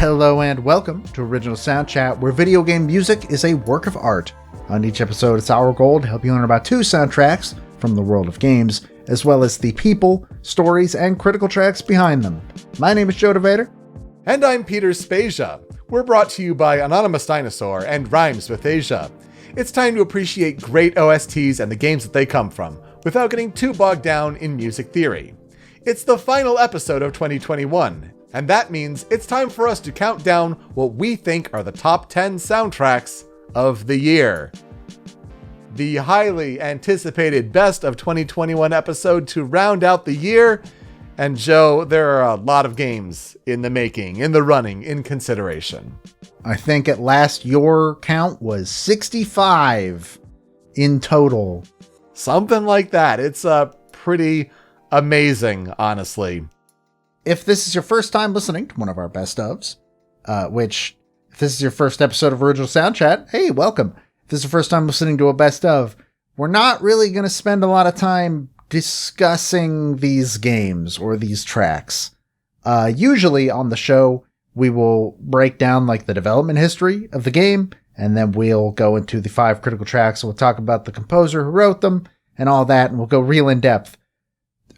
Hello and welcome to Original Soundchat, where video game music is a work of art. On each episode, it's our goal to help you learn about 2 soundtracks from the world of games, as well as the people, stories, and critical tracks behind them. My name is DeVader. And I'm Peter Spezia. We're brought to you by Anonymous Dinosaur and Rhymes with Asia. It's time to appreciate great OSTs and the games that they come from, without getting too bogged down in music theory. It's the final episode of 2021. And that means it's time for us to count down what we think are the top 10 soundtracks of the year. The highly anticipated Best of 2021 episode to round out the year. And Joe, there are a lot of games in the making, in the running, in consideration. I think at last your count was 65 in total. Something like that. It's pretty amazing, honestly. If this is your first time listening to one of our best ofs, which, if this is your first episode of Original Soundchat, hey, welcome. If this is your first time listening to a best of, we're not really going to spend a lot of time discussing these games or these tracks. Usually on the show, we will break down like the development history of the game, and then we'll go into the 5 critical tracks, and we'll talk about the composer who wrote them and all that, and we'll go real in depth.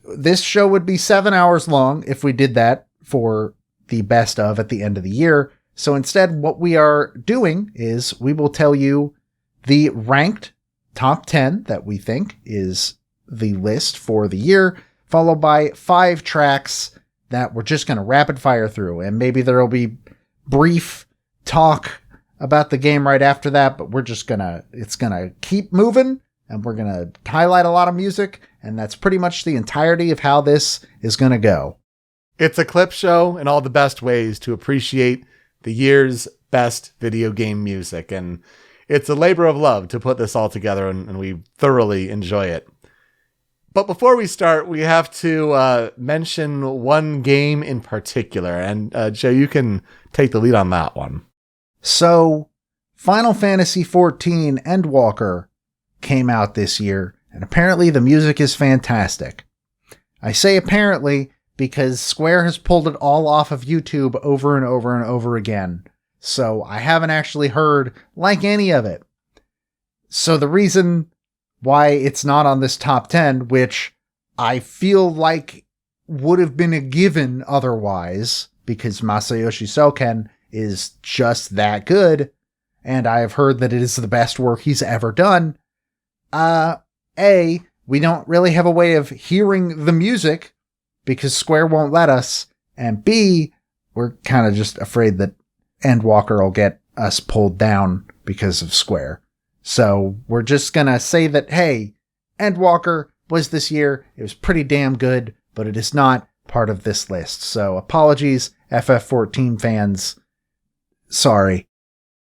This show would be 7 hours long if we did that for the best of at the end of the year. So instead, what we are doing is we will tell you the ranked top 10 that we think is the list for the year, followed by 5 tracks that we're just going to rapid fire through. And maybe there will be brief talk about the game right after that, but it's going to keep moving. And we're going to highlight a lot of music, and that's pretty much the entirety of how this is going to go. It's a clip show in all the best ways to appreciate the year's best video game music, and it's a labor of love to put this all together, and we thoroughly enjoy it. But before we start, we have to mention one game in particular, and Joe, you can take the lead on that one. So, Final Fantasy XIV Endwalker came out this year, and apparently the music is fantastic. I say apparently because Square has pulled it all off of YouTube over and over and over again, so I haven't actually heard like any of it. So the reason why it's not on this top 10, which I feel like would have been a given otherwise, because Masayoshi Soken is just that good, and I have heard that it is the best work he's ever done. A, we don't really have a way of hearing the music because Square won't let us. And B, we're kind of just afraid that Endwalker will get us pulled down because of Square. So we're just going to say that, hey, Endwalker was this year. It was pretty damn good, but it is not part of this list. So apologies, FF14 fans. Sorry.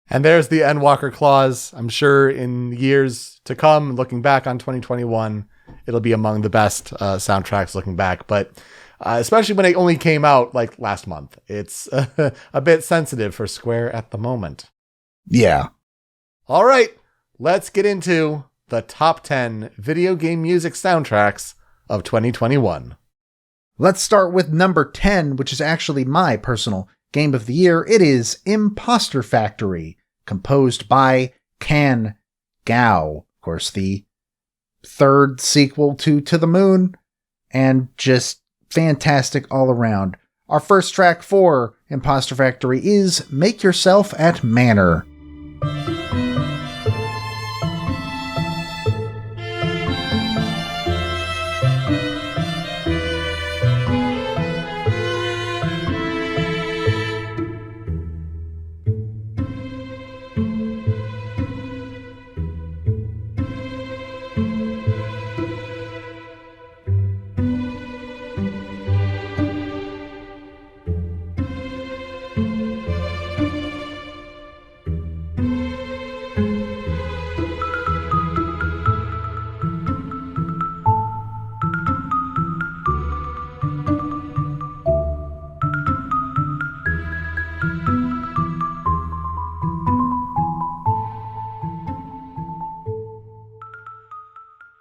And there's the Endwalker clause. I'm sure in years to come, looking back on 2021, it'll be among the best soundtracks looking back. But especially when it only came out like last month, it's a bit sensitive for Square at the moment. Yeah. All right, let's get into the top 10 video game music soundtracks of 2021. Let's start with number 10, which is actually my personal game of the year. It is Imposter Factory, composed by Kan Gao. Of course, the 3rd sequel to the Moon, and just fantastic all around. Our first track for Imposter Factory is Make Yourself at Manor.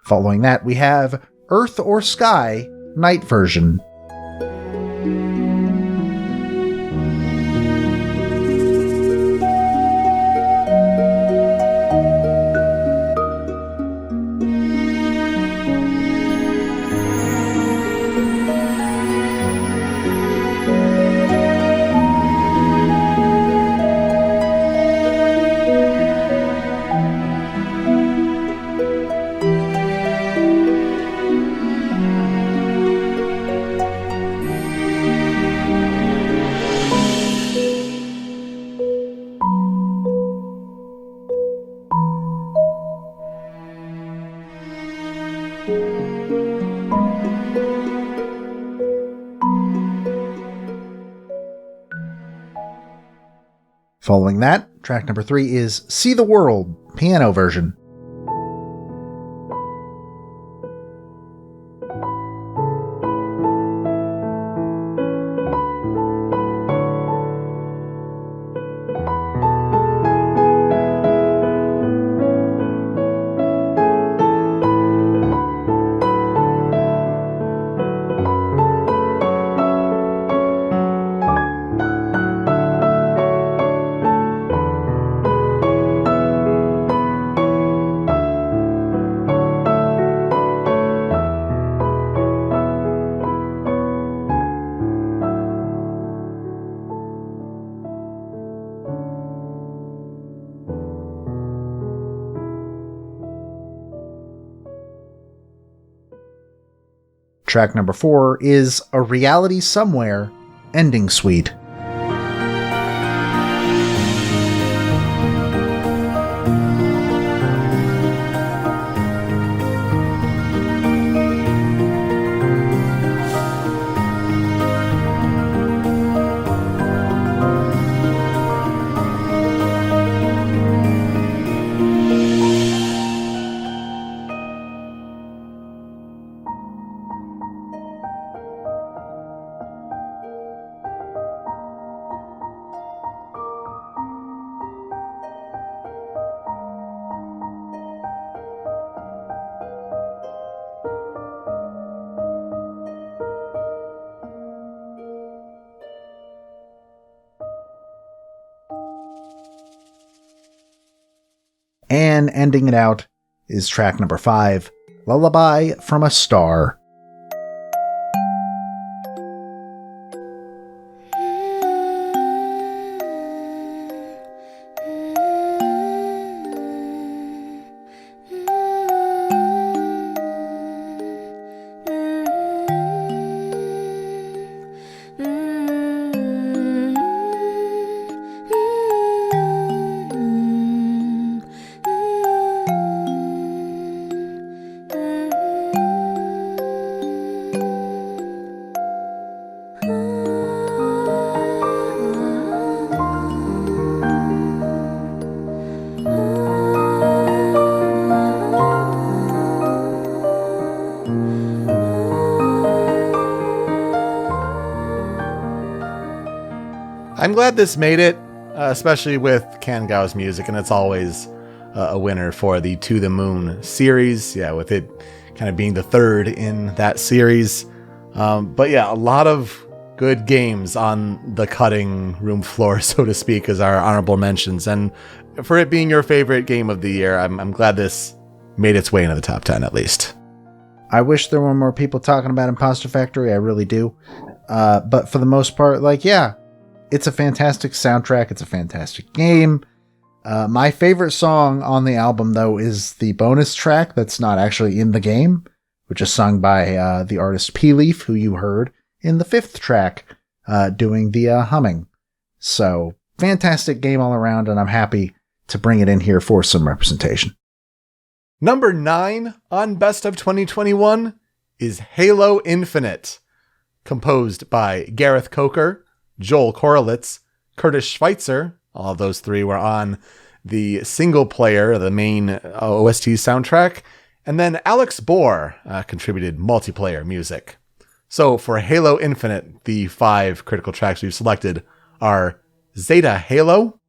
Following that, we have Earth or Sky, Night version. Following that, track number 3 is See the World, piano version. Track number 4 is A Reality Somewhere, ending suite. And ending it out is track number 5, Lullaby from a Star. I'm glad this made it, especially with Kangao's music, and it's always a winner for the To the Moon series. Yeah, with it kind of being the third in that series. But yeah, a lot of good games on the cutting room floor, so to speak, as our honorable mentions. And for it being your favorite game of the year, I'm glad this made its way into the top 10 at least. I wish there were more people talking about Imposter Factory. I really do. But for the most part, yeah, it's a fantastic soundtrack. It's a fantastic game. My favorite song on the album, though, is the bonus track that's not actually in the game, which is sung by the artist P-Leaf, who you heard in the 5th track doing the humming. So, fantastic game all around, and I'm happy to bring it in here for some representation. Number 9 on Best of 2021 is Halo Infinite, composed by Gareth Coker, Joel Korolitz, Curtis Schweitzer. All of those three were on the single player, the main OST soundtrack. And then Alex Bohr contributed multiplayer music. So for Halo Infinite, the 5 critical tracks we've selected are Zeta Halo,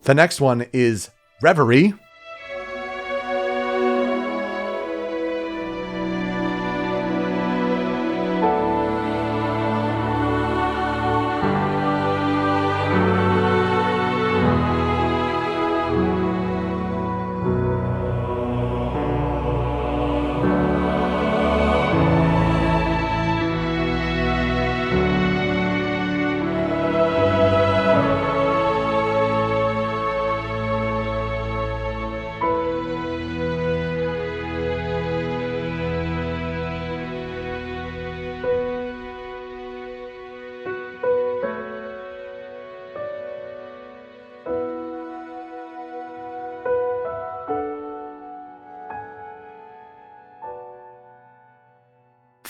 The next one is Reverie.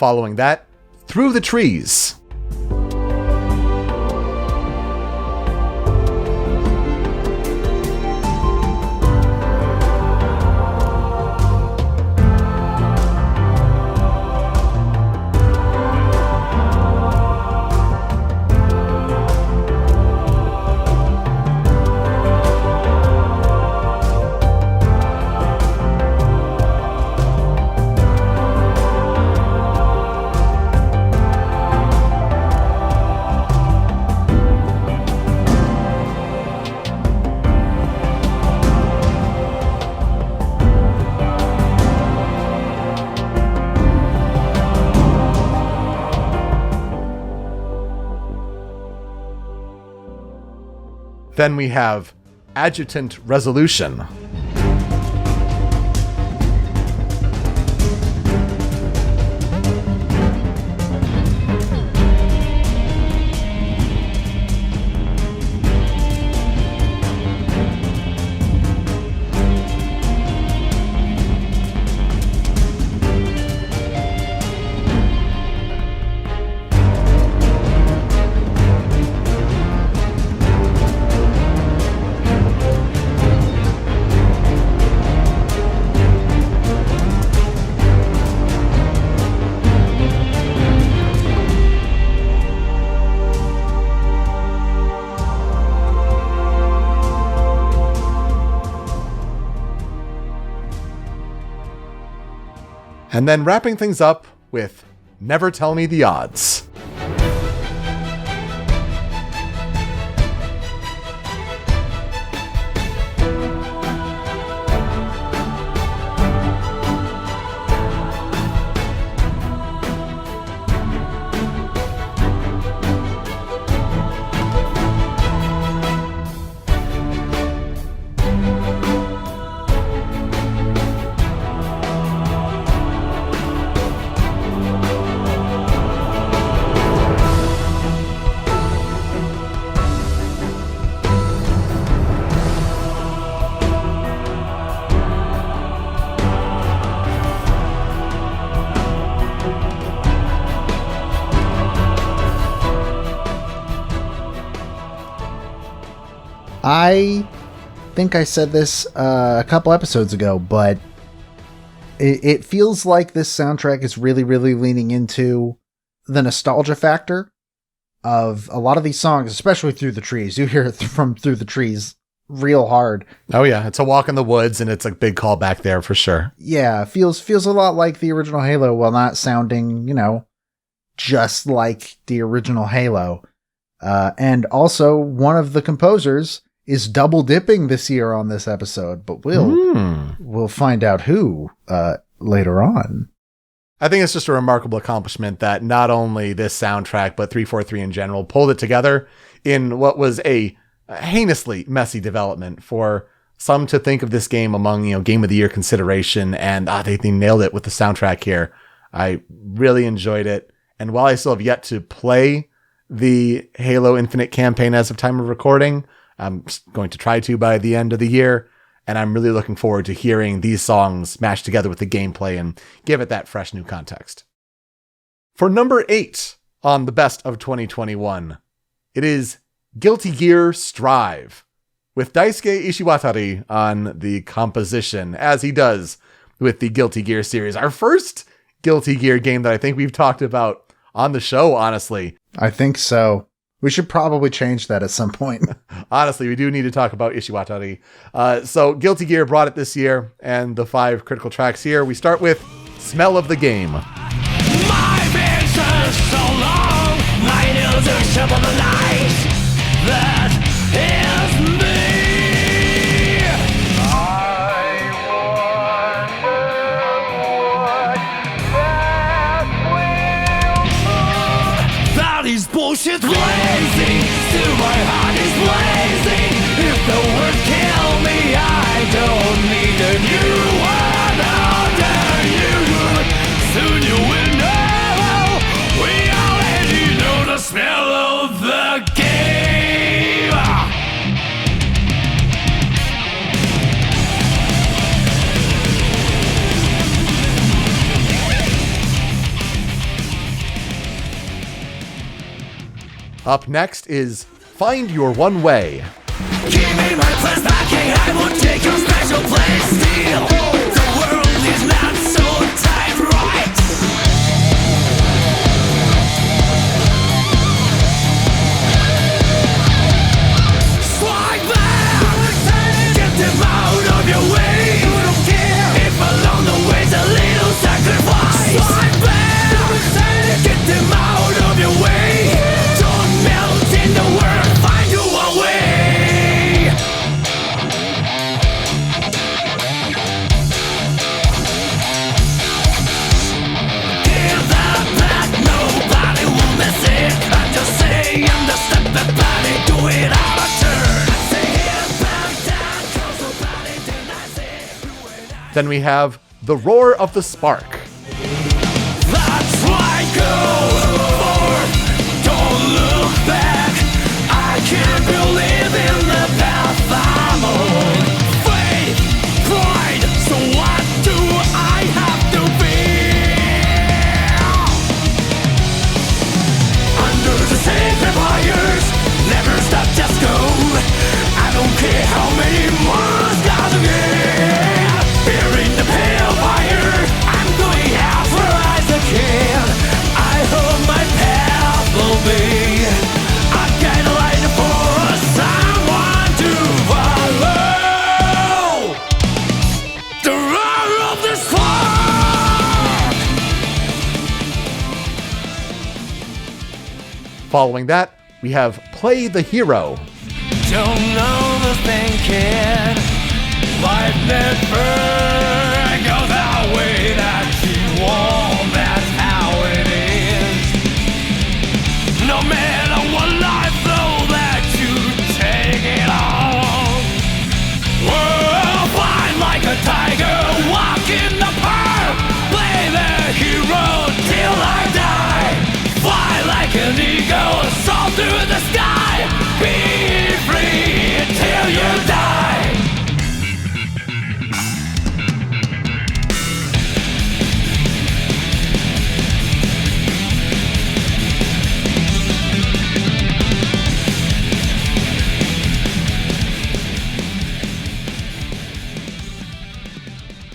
following that, Through the Trees. Then we have Adjutant Resolution. And then wrapping things up with Never Tell Me the Odds. I think I said this a couple episodes ago, but it feels like this soundtrack is really, really leaning into the nostalgia factor of a lot of these songs, especially Through the Trees. You hear it from Through the Trees real hard. Oh yeah, it's a walk in the woods, and it's a big callback there for sure. Yeah, feels a lot like the original Halo while not sounding, just like the original Halo. And also, one of the composers is double dipping this year on this episode, but we'll find out who later on. I think it's just a remarkable accomplishment that not only this soundtrack, but 343 in general pulled it together in what was a heinously messy development for some to think of this game among, Game of the Year consideration. And they nailed it with the soundtrack here. I really enjoyed it. And while I still have yet to play the Halo Infinite campaign as of time of recording, I'm going to try to by the end of the year, and I'm really looking forward to hearing these songs mashed together with the gameplay and give it that fresh new context. For number 8 on the best of 2021, it is Guilty Gear Strive, with Daisuke Ishiwatari on the composition, as he does with the Guilty Gear series. Our first Guilty Gear game that I think we've talked about on the show, honestly. I think so. We should probably change that at some point. Honestly, we do need to talk about Ishiwatari. So Guilty Gear brought it this year, and the 5 critical tracks here. We start with Smell of the Game. My fence is so long, my nails are sharp on the knife. That is me. I wonder what that is bullshit. Lazy, still my heart is lazy. If the words kill me, I don't need a new one under you. Soon you will know. We already know the smell of the game. Up next is Find Your One Way. Give me my place back, I will take your special place. Still, the world is not so tight right. Strike back, get them out of your way. You don't care if along the way's a little sacrifice. Strike back, get them out of your way. Don't melt in the world, find your own way. Give that back, nobody will miss it. I'm just saying the step that body do it out of turn. I say it back down, 'cause nobody denies it. Then we have The Roar of the Spark. That's right, go forward, don't look back. I can't believe in the path I'm on. Faith, pride, so what do I have to feel? Under the sacred fires, never stop, just go. I don't care how many more gotta get. Here in the pale fire, I'm going out for as I can. I hope my path will be a guideline for someone to follow. The roar of the spark. Following that, we have Play the Hero. Don't know the thinking. Life never goes that way that you want. That's how it is. No matter what life throws that you take it on. We'll fight like a tiger, walk in the park. Play the hero till I die. Fly like an eagle, soar through the sky. Be free till you die.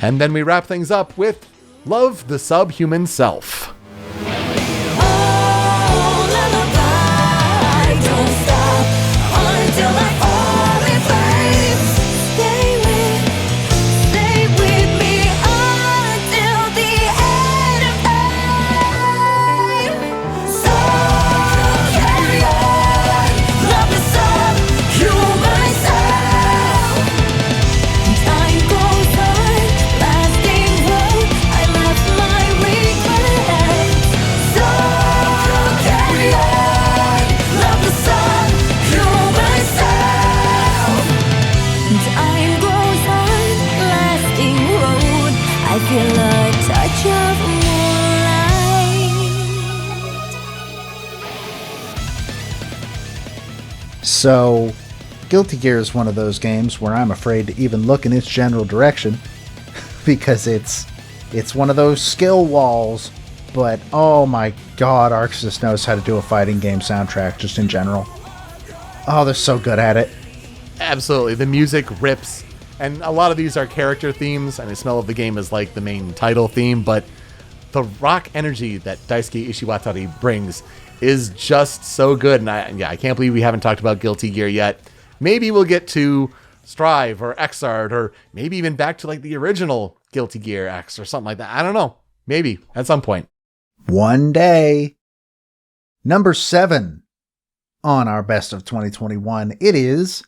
And then we wrap things up with Love the Subhuman Self. So, Guilty Gear is one of those games where I'm afraid to even look in its general direction because it's one of those skill walls. But oh my god, Arxis knows how to do a fighting game soundtrack just in general. Oh, they're so good at it. Absolutely, the music rips, and a lot of these are character themes, and the smell of the game is like the main title theme, but the rock energy that Daisuke Ishiwatari brings is just so good. And I can't believe we haven't talked about Guilty Gear yet. Maybe we'll get to Strive or Xrd, or maybe even back to like the original Guilty Gear X or something like that. I don't know. Maybe at some point. One day. Number 7 on our best of 2021. It is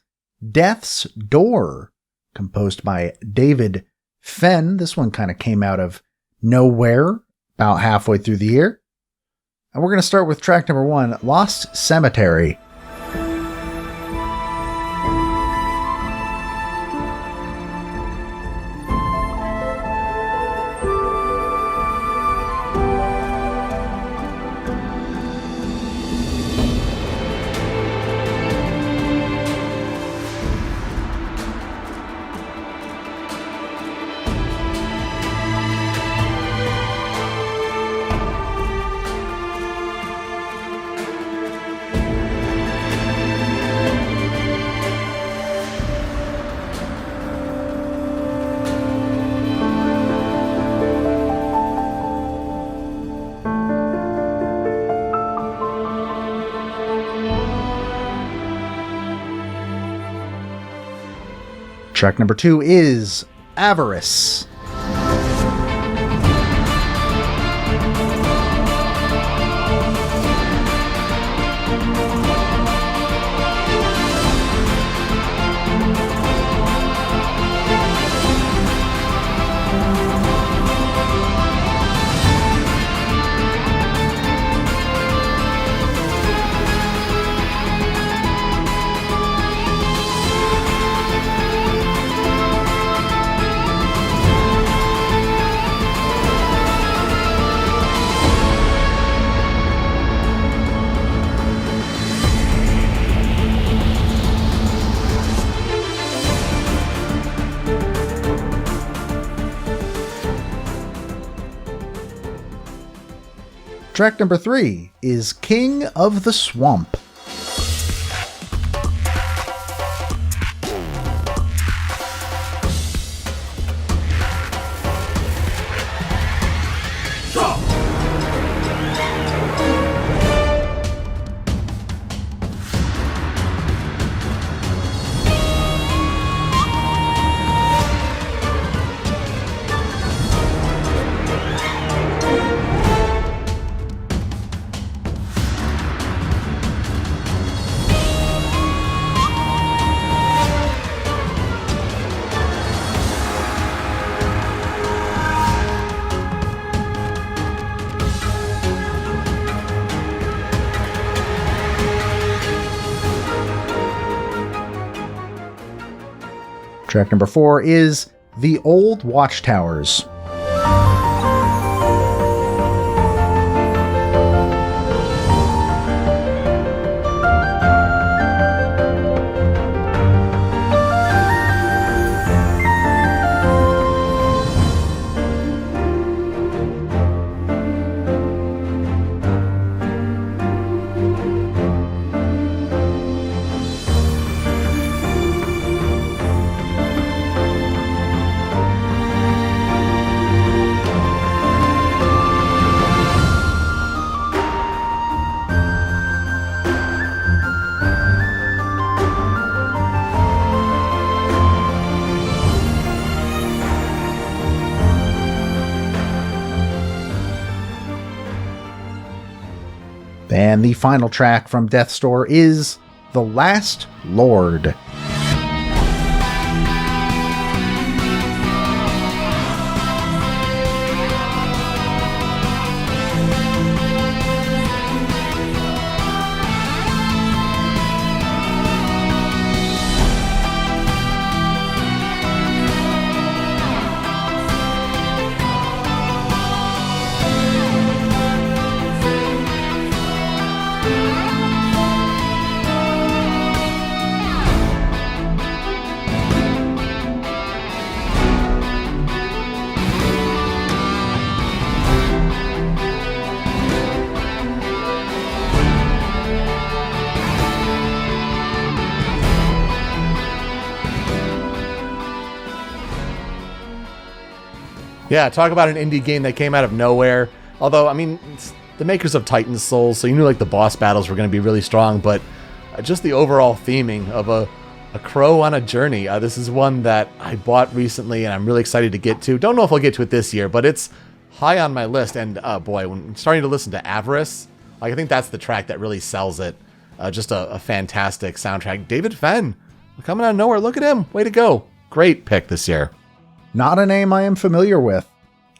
Death's Door, composed by David Fenn. This one kind of came out of nowhere about halfway through the year. And we're going to start with track number 1, Lost Cemetery. Track number 2 is Avarice. Track number 3 is King of the Swamp. Track number 4 is The Old Watchtowers. And the final track from Death's Door is The Last Lord. Yeah, talk about an indie game that came out of nowhere. Although, I mean, it's the makers of Titan's Souls, so you knew like the boss battles were going to be really strong, but just the overall theming of a crow on a journey. This is one that I bought recently and I'm really excited to get to. Don't know if I'll get to it this year, but it's high on my list. And boy, when I'm starting to listen to Avarice, like, I think that's the track that really sells it. Just a fantastic soundtrack. David Fenn, coming out of nowhere. Look at him. Way to go. Great pick this year. Not a name I am familiar with,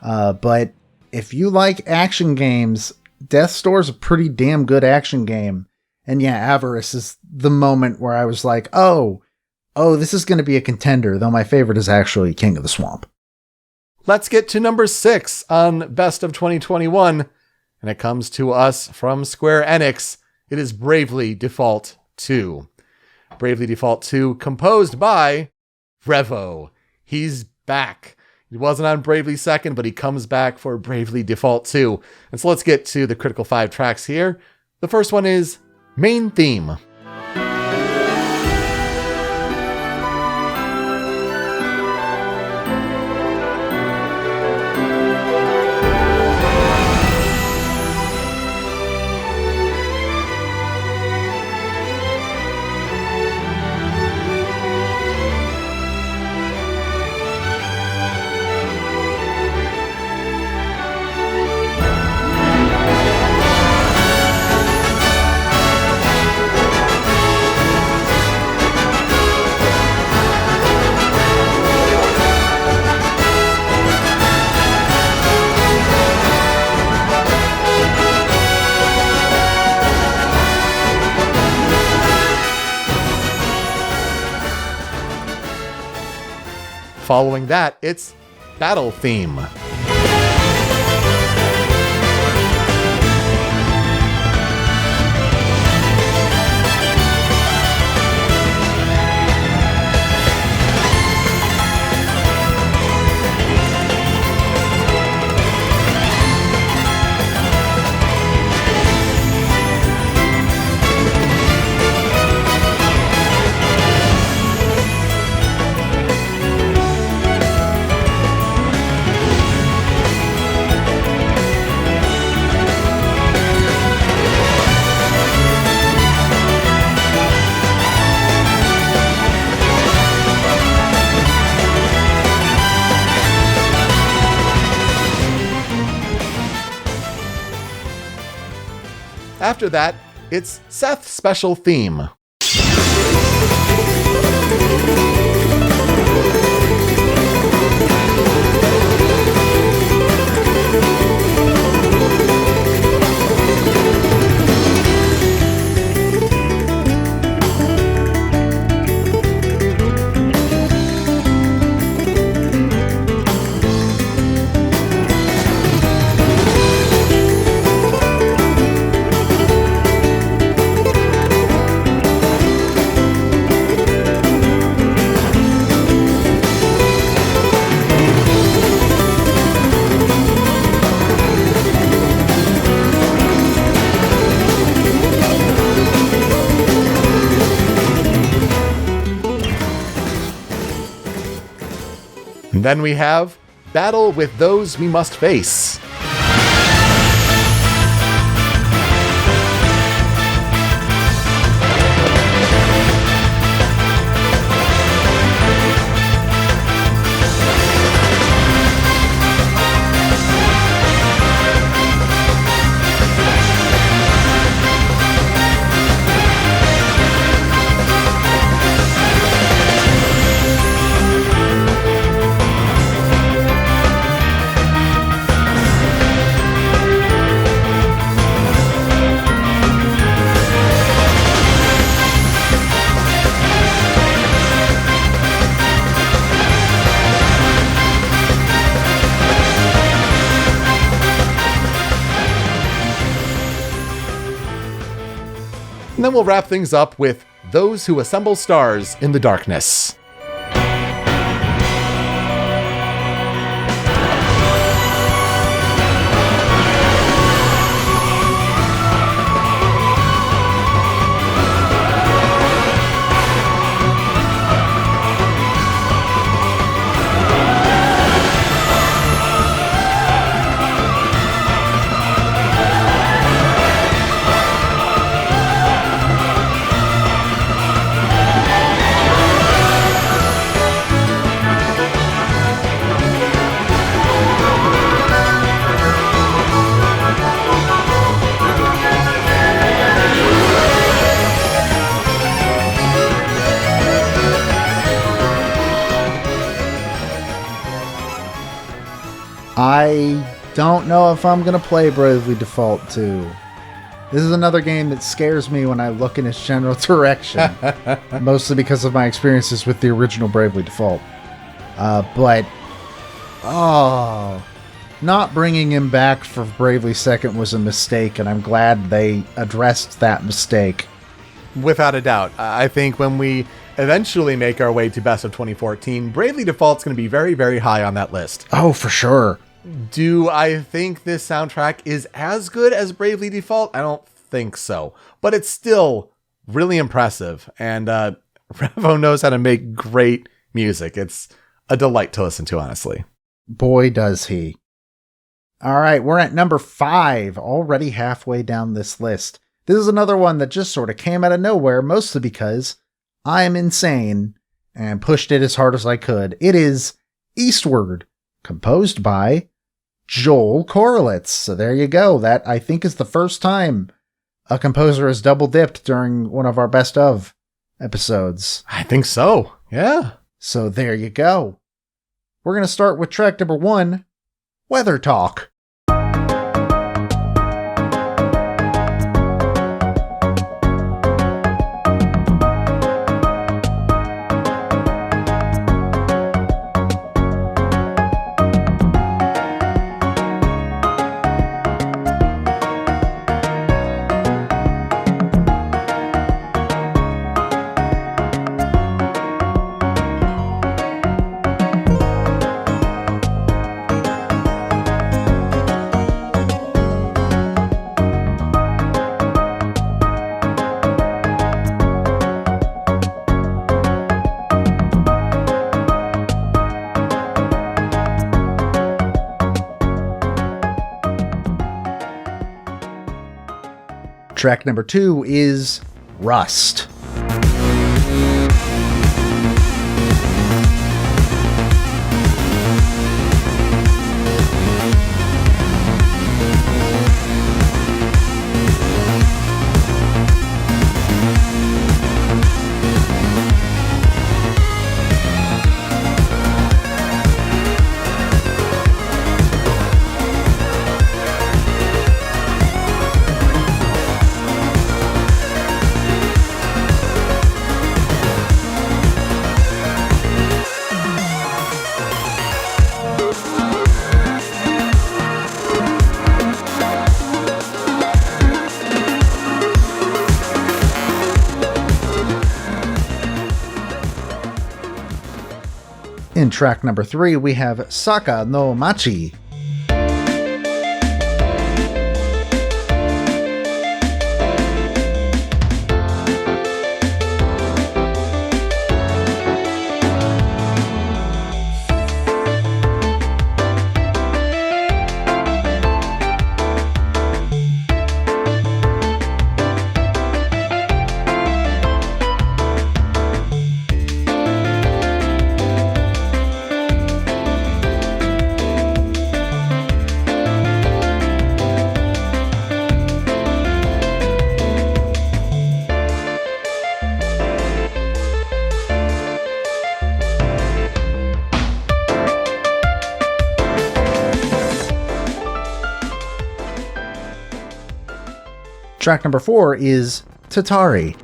but if you like action games, Death's Door is a pretty damn good action game. And yeah, Avarice is the moment where I was like, oh, this is going to be a contender, though my favorite is actually King of the Swamp. Let's get to number 6 on Best of 2021, and it comes to us from Square Enix. It is Bravely Default 2. Bravely Default 2, composed by Revo. He's back. He wasn't on Bravely 2nd, but he comes back for Bravely Default 2. And so let's get to the critical 5 tracks here. The first one is Main Theme. following that, it's Battle Theme. After that, it's Seth's special theme. And then we have Battle with Those We Must Face. And then we'll wrap things up with Those Who Assemble Stars in the Darkness. I don't know if I'm going to play Bravely Default 2. This is another game that scares me when I look in its general direction. Mostly because of my experiences with the original Bravely Default. Not bringing him back for Bravely Second was a mistake, and I'm glad they addressed that mistake. Without a doubt. I think when we eventually make our way to Best of 2014, Bravely Default's going to be very, very high on that list. Oh, for sure. Do I think this soundtrack is as good as Bravely Default? I don't think so. But it's still really impressive. And Revo knows how to make great music. It's a delight to listen to, honestly. Boy, does he. All right, we're at number 5, already halfway down this list. This is another one that just sort of came out of nowhere, mostly because I'm insane and pushed it as hard as I could. It is Eastward, composed by Joel Korolitz. So there you go. That, I think, is the first time a composer has double dipped during one of our best of episodes. I think so. Yeah. So there you go. We're going to start with track number 1, Weather Talk. Track number 2 is Rust. In track number 3, we have Saka no Machi. Track number 4 is Tatari.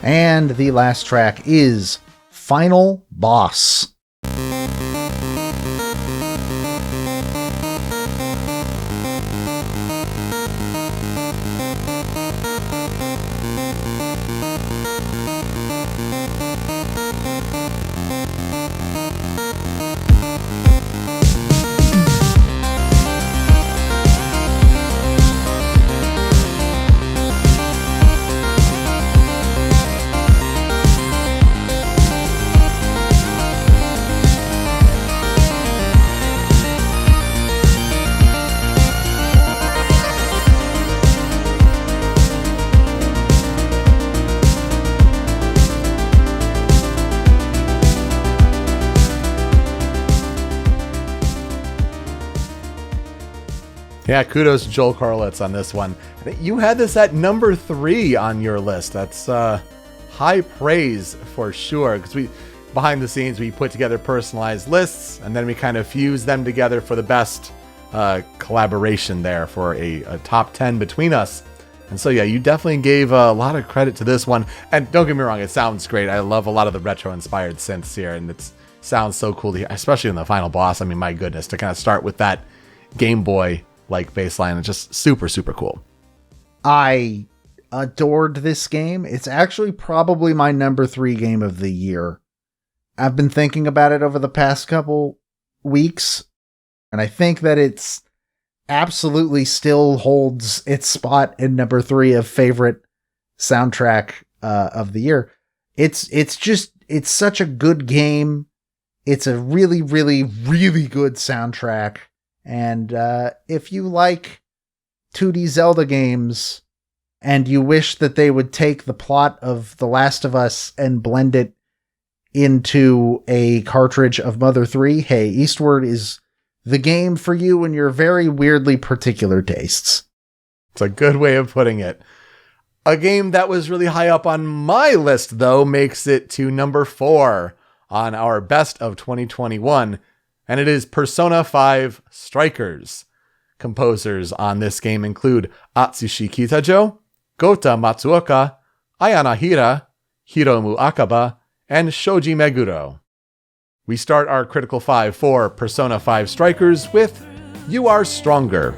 And the last track is Final Boss. Yeah, kudos to Joel Karlitz on this one. You had this at number 3 on your list. That's high praise for sure, because behind the scenes, we put together personalized lists, and then we kind of fuse them together for the best collaboration there for a top 10 between us. And so, yeah, you definitely gave a lot of credit to this one. And don't get me wrong, it sounds great. I love a lot of the retro-inspired synths here, and it sounds so cool to hear, especially in the final boss. I mean, my goodness, to kind of start with that Game Boy-like bass line. It's just super, super cool. I adored this game. It's actually probably my number 3 game of the year. I've been thinking about it over the past couple weeks, and I think that it's absolutely still holds its spot in number 3 of favorite soundtrack of the year. It's such a good game. It's a really, really, really good soundtrack. And if you like 2D Zelda games and you wish that they would take the plot of The Last of Us and blend it into a cartridge of Mother 3, hey, Eastward is the game for you and your very weirdly particular tastes. It's a good way of putting it. A game that was really high up on my list, though, makes it to number 4 on our best of 2021. and it is Persona 5 Strikers. Composers on this game include Atsushi Kitajo, Gota Matsuoka, Ayana Hira, Hiromu Akaba, and Shoji Meguro. We start our Critical 5 for Persona 5 Strikers with You Are Stronger.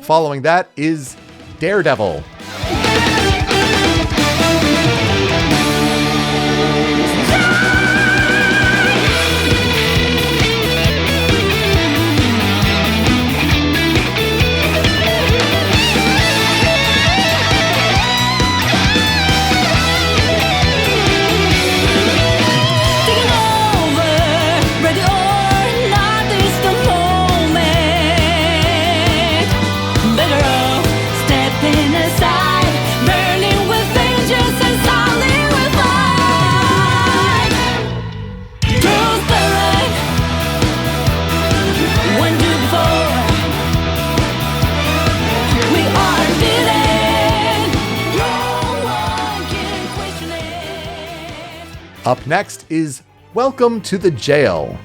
Following that is Daredevil. Up next is Welcome to the Jail.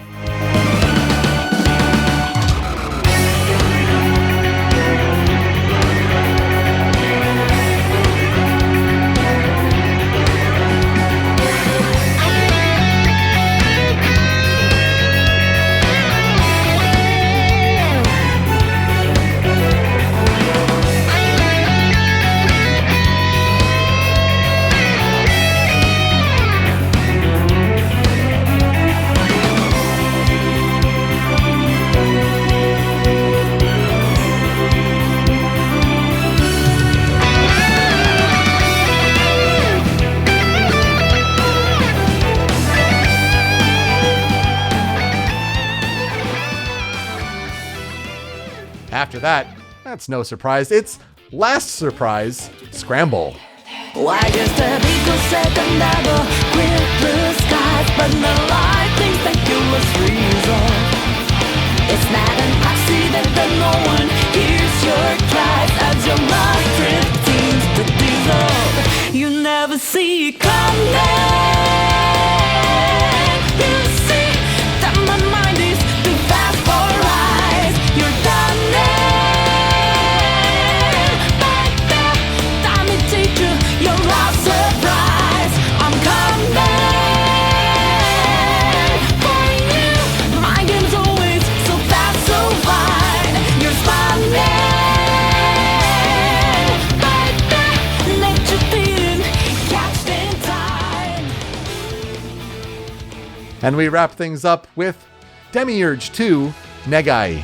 After that's no surprise. It's Last Surprise, Scramble. Why just a picosecond double with blue skies, but no light thinks that you was reason. It's not an accident that no one hears your cries as your mind drifting to dissolve. You never see it coming. You see that my mind is too fast for eyes. You're done. Your last surprise, I'm coming for you. My game's always so fast, so fine. You're smiling, baby. Let your feeling catch in time. And we wrap things up with Demiurge 2, Negai.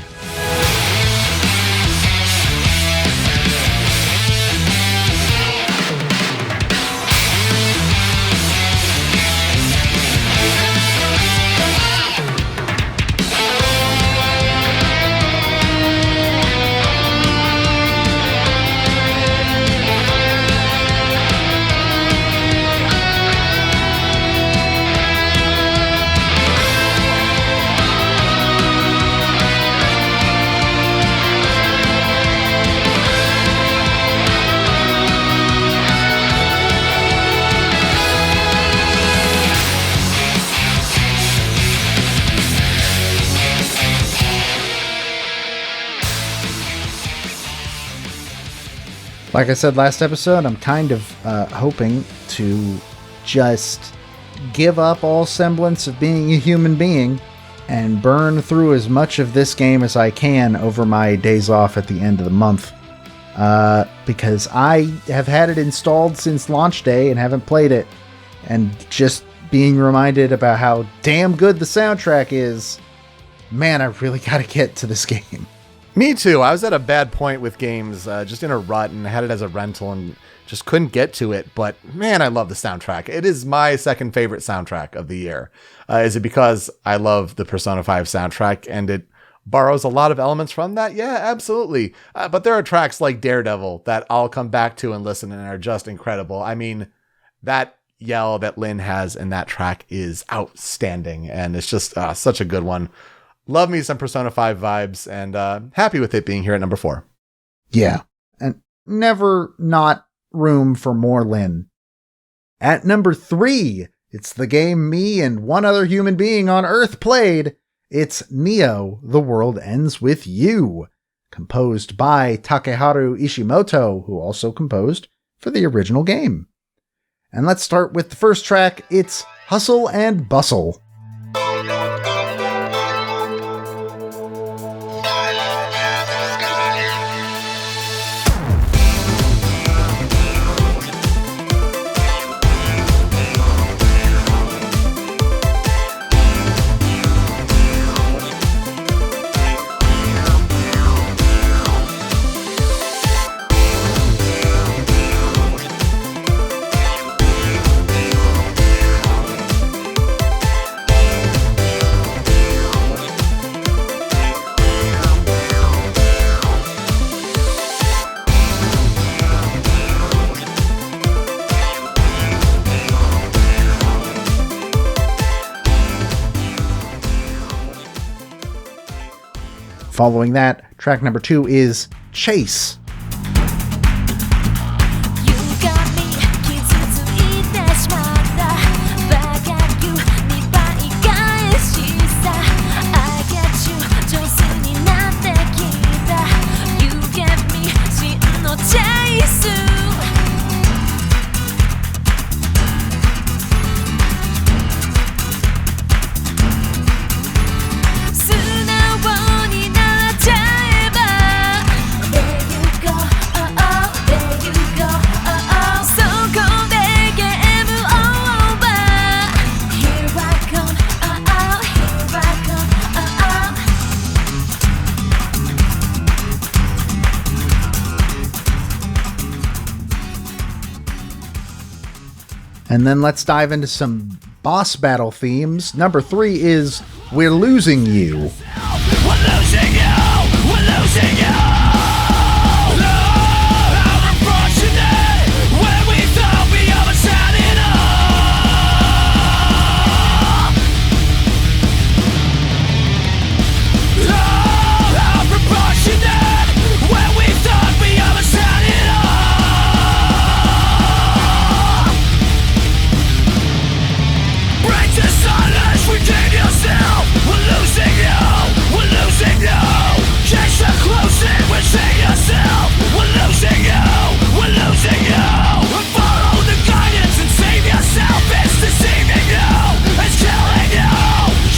Like I said last episode, I'm kind of hoping to just give up all semblance of being a human being and burn through as much of this game as I can over my days off at the end of the month. Because I have had it installed since launch day and haven't played it, and just being reminded about how damn good the soundtrack is, man, I really gotta get to this game. Me too. I was at a bad point with games, just in a rut, and had it as a rental and just couldn't get to it. But man, I love the soundtrack. It is my second favorite soundtrack of the year. Is it because I love the Persona 5 soundtrack and it borrows a lot of elements from that? Yeah, absolutely. But there are tracks like Daredevil that I'll come back to and listen and are just incredible. I mean, that yell that Lynn has in that track is outstanding, and it's just such a good one. Love me some Persona 5 vibes, and happy with it being here at number 4. Yeah, and never not room for more Lynn. At number 3, it's the game me and one other human being on Earth played. It's Neo, The World Ends With You, composed by Takeharu Ishimoto, who also composed for the original game. And let's start with the first track. It's Hustle and Bustle. Following that, track number 2 is Chase. And then let's dive into some boss battle themes. Number 3 is We're Losing You. We're losing you! We're losing you! How unfortunate when we thought we almost had it all. How unfortunate when we thought we almost had it all. Break the silence, regain yourself. We're losing you, we're losing you. Chase the closest, retain yourself. We're losing you, we're losing you. Follow the guidance and save yourself. It's deceiving you, it's killing you.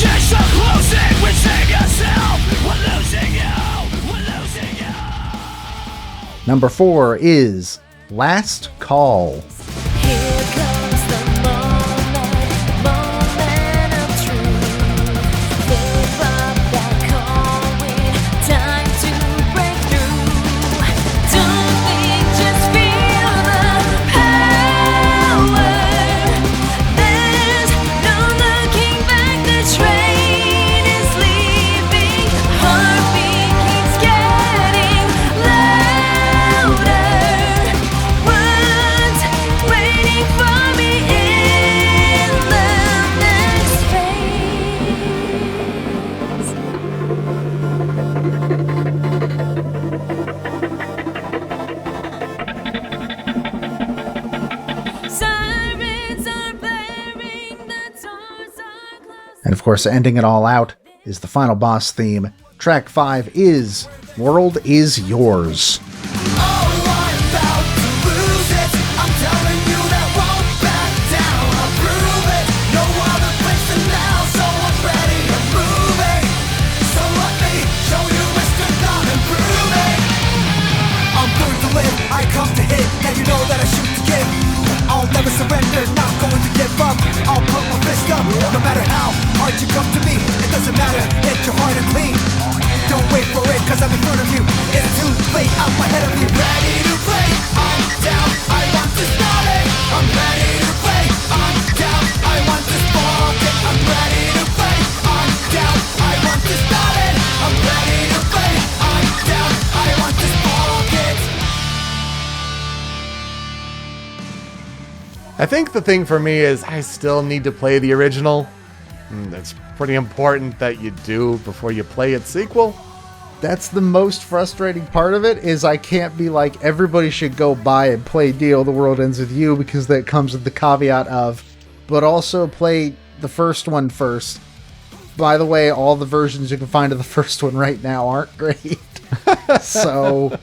Chase the closest, retain yourself. We're losing you, we're losing you. Number 4 is Last Call. Here comes the moment of truth. Live up that calling, time to break through. Don't think, just feel the power. There's no looking back, the train is leaving. Heartbeat keeps getting louder. Words waiting for me in the next phase. Sirens are blaring, the doors are closed. And of course, ending it all out is the final boss theme. Track 5 is World Is Yours. Oh, I'm about to lose it. I'm telling you that won't back down. I'll prove it. No other place than now, so I'm ready to move it. So let me show you Mr. Non-Improving. I'm going to live, I come to hit. Now you know that I shoot to give. I'll never surrender, not going to give up. I'll put my fist I think the thing for me is I still need to play the original. It's pretty important that you do before you play its sequel. That's the most frustrating part of it, is I can't be like, everybody should go buy and play Deal The World Ends With You, because that comes with the caveat of, but also play the first one first. By the way, all the versions you can find of the first one right now aren't great. So,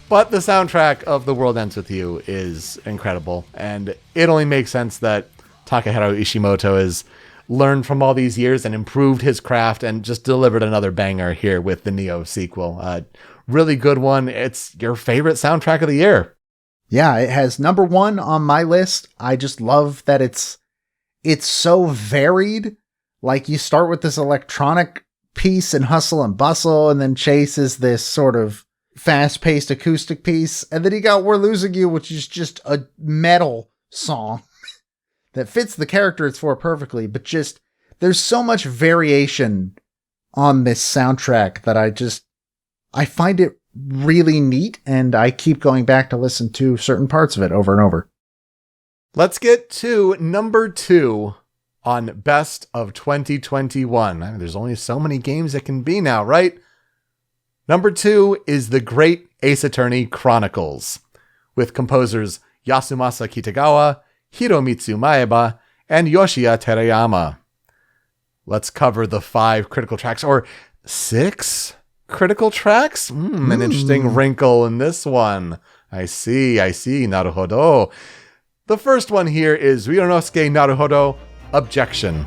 But the soundtrack of The World Ends With You is incredible, and it only makes sense that Takahiro Ishimoto has learned from all these years and improved his craft and just delivered another banger here with the Neo sequel. Really good one. It's your favorite soundtrack of the year. yeah, it has number 1 on my list. I just love that it's so varied. Like, you start with this electronic piece and Hustle and Bustle, and then Chase is this sort of fast-paced acoustic piece, and then you got We're Losing You, which is just a metal song that fits the character it's for perfectly, but just, there's so much variation on this soundtrack that I find it really neat, and I keep going back to listen to certain parts of it over and over. Let's get to number 2 on Best of 2021. I mean, there's only so many games it can be now, right? Number 2 is The Great Ace Attorney Chronicles, with composers Yasumasa Kitagawa, Hiromitsu Maeba, and Yoshiya Terayama. Let's cover the 5 critical tracks, or 6 critical tracks? An interesting wrinkle in this one. I see, naruhodo. The first one here is Ryunosuke Naruhodo, Objection.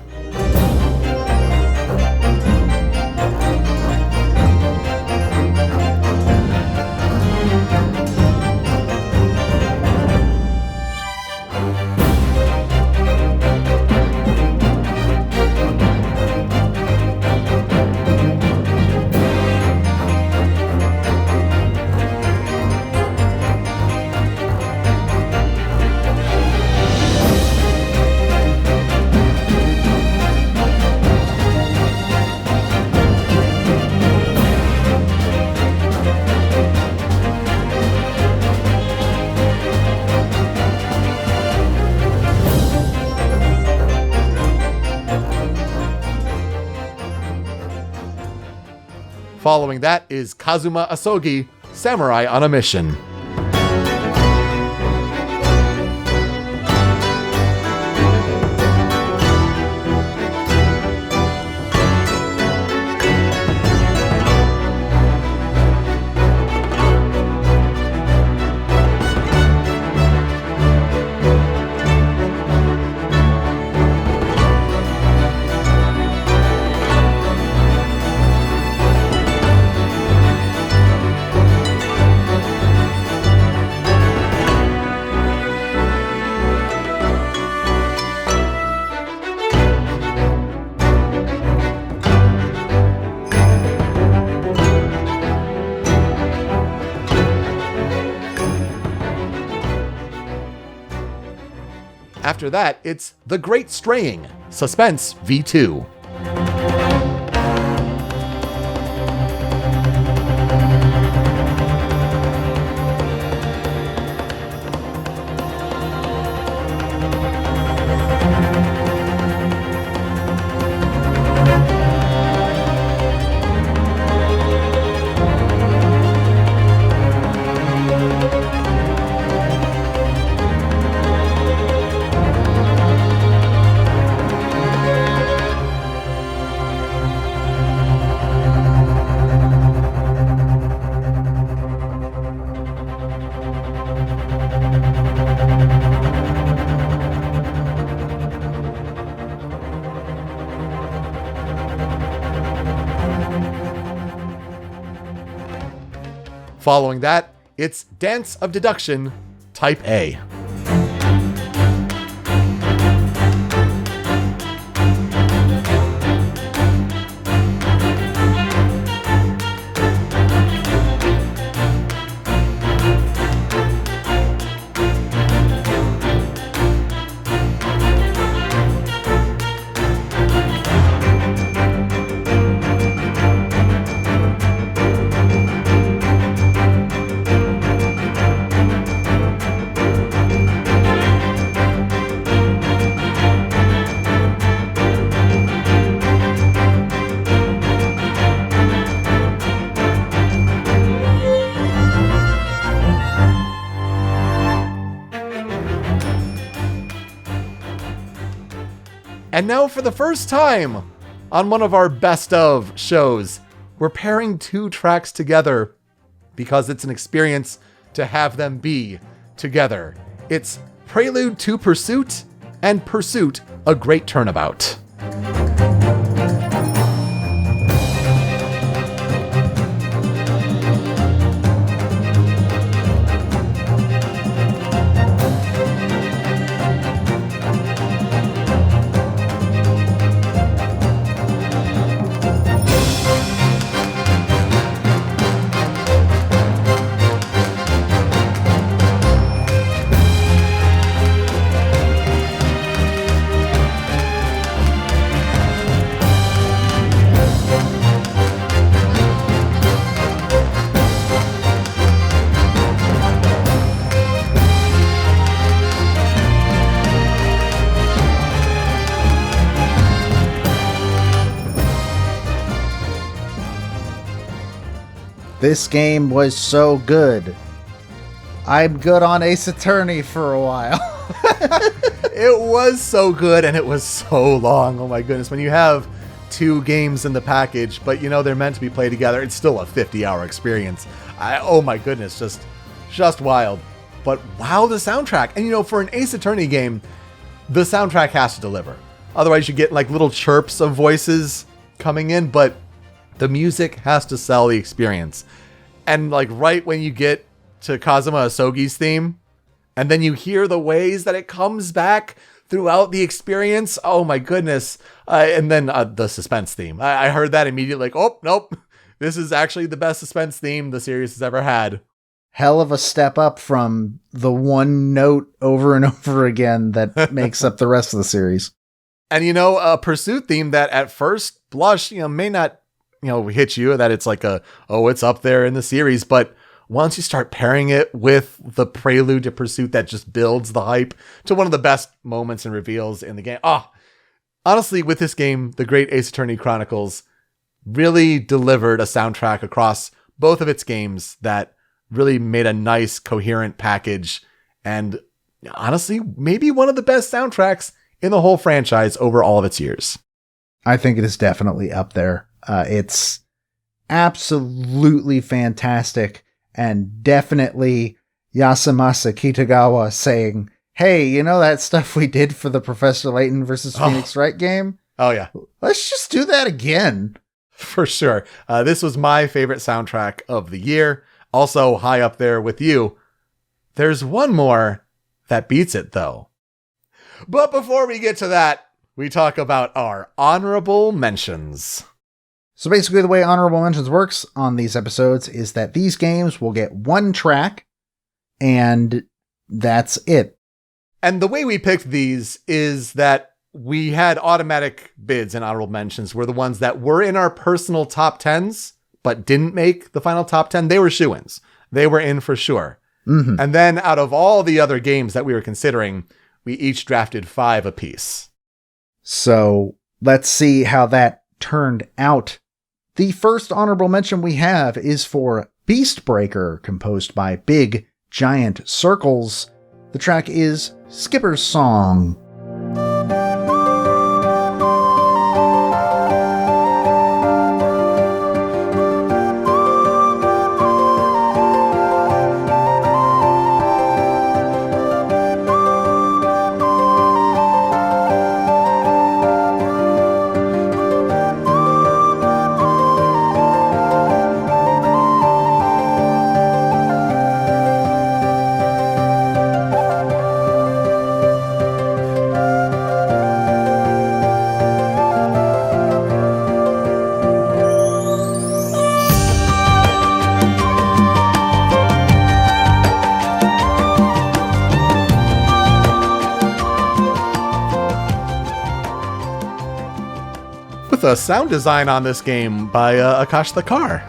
Following that is Kazuma Asogi, Samurai on a Mission. After that, it's The Great Straying, Suspense V2. Following that, it's Dance of Deduction, Type A. And now for the first time on one of our best of shows, we're pairing two tracks together because it's an experience to have them be together. It's Prelude to Pursuit and Pursuit, A Great Turnabout. This game was so good. I'm good on Ace Attorney for a while. It was so good and it was so long. Oh my goodness. When you have two games in the package, but you know they're meant to be played together, it's still a 50-hour experience. Oh my goodness, just wild. But wow, the soundtrack. And you know, for an Ace Attorney game, the soundtrack has to deliver. Otherwise you get like little chirps of voices coming in, but the music has to sell the experience. And like right when you get to Kazuma Asogi's theme, and then you hear the ways that it comes back throughout the experience. Oh my goodness. And then the suspense theme. I heard that immediately like, oh, nope. This is actually the best suspense theme the series has ever had. Hell of a step up from the one note over and over again that makes up the rest of the series. And you know, a Pursuit theme that at first blush, you know, may not, you know, hit you that it's like it's up there in the series. But once you start pairing it with the Prelude to Pursuit, that just builds the hype to one of the best moments and reveals in the game. Honestly, with this game, the Great Ace Attorney Chronicles really delivered a soundtrack across both of its games that really made a nice, coherent package. And honestly, maybe one of the best soundtracks in the whole franchise over all of its years. I think it is definitely up there. It's absolutely fantastic, and definitely Yasumasa Kitagawa saying, hey, you know that stuff we did for the Professor Layton versus Phoenix Wright game? Oh, yeah. Let's just do that again. For sure. This was my favorite soundtrack of the year. Also high up there with you. There's one more that beats it, though. But before we get to that, we talk about our honorable mentions. So basically the way honorable mentions works on these episodes is that these games will get one track, and that's it. And the way we picked these is that we had automatic bids, and honorable mentions were the ones that were in our personal top 10s, but didn't make the final top 10. They were shoo-ins. They were in for sure. Mm-hmm. And then out of all the other games that we were considering, we each drafted 5 apiece. So let's see how that turned out. The first honorable mention we have is for Beastbreaker, composed by Big Giant Circles. The track is Skipper's Song. The sound design on this game by Akash the Car.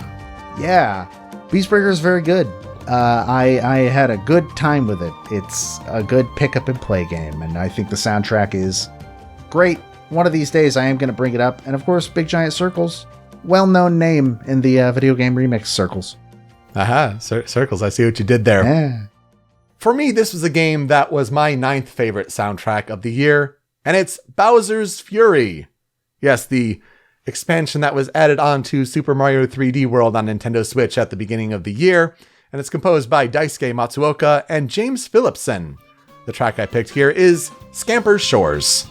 Yeah, Beastbreaker is very good. I had a good time with it. It's a good pick up and play game, and I think the soundtrack is great. One of these days I am going to bring it up. And of course, Big Giant Circles, well-known name in the video game remix circles. Aha, Circles, I see what you did there. Yeah. For me, this was a game that was my 9th favorite soundtrack of the year, and it's Bowser's Fury. Yes, the expansion that was added on to Super Mario 3D World on Nintendo Switch at the beginning of the year, and it's composed by Daisuke Matsuoka and James Phillipson. The track I picked here is Scamper's Shores.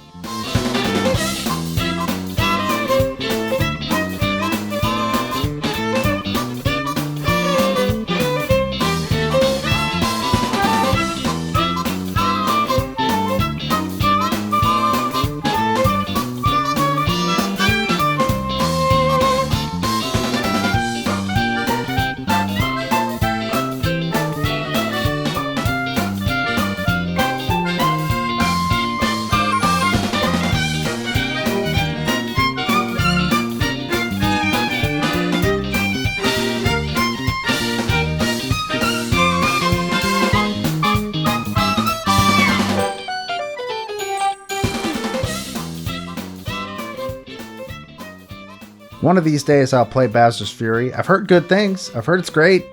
One of these days I'll play Bowser's Fury. I've heard good things. I've heard it's great.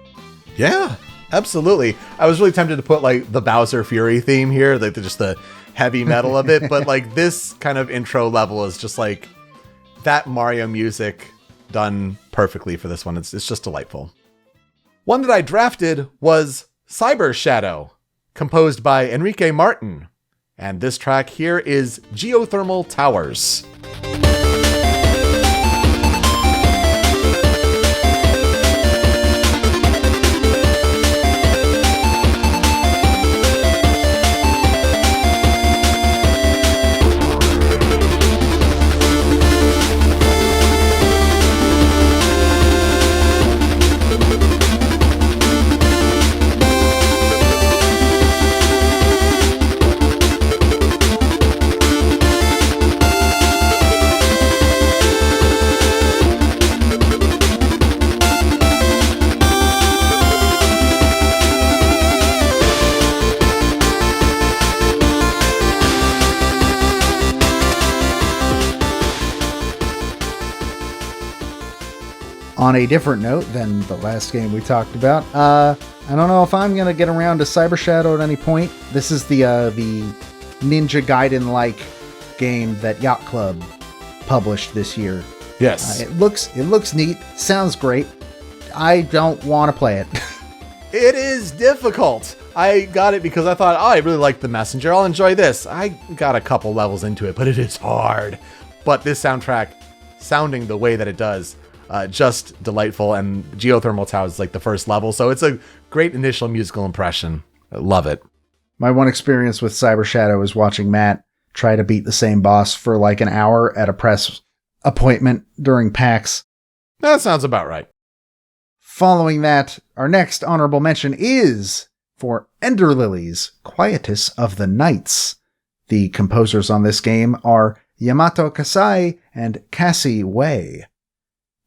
Yeah, absolutely. I was really tempted to put like the Bowser Fury theme here, like just the heavy metal of it, but like this kind of intro level is just like that Mario music done perfectly for this one. It's just delightful. One that I drafted was Cyber Shadow, composed by Enrique Martin. And this track here is Geothermal Towers. On a different note than the last game we talked about, I don't know if I'm going to get around to Cyber Shadow at any point. This is the Ninja Gaiden-like game that Yacht Club published this year. Yes. It looks neat, sounds great. I don't want to play it. It is difficult. I got it because I thought, I really like The Messenger. I'll enjoy this. I got a couple levels into it, but it is hard. But this soundtrack, sounding the way that it does, just delightful, and Geothermal Towers is like the first level, so it's a great initial musical impression. I love it. My one experience with Cyber Shadow is watching Matt try to beat the same boss for like an hour at a press appointment during PAX. That sounds about right. Following that, our next honorable mention is for Ender Lilies, Quietus of the Nights. The composers on this game are Yamato Kasai and Cassie Wei.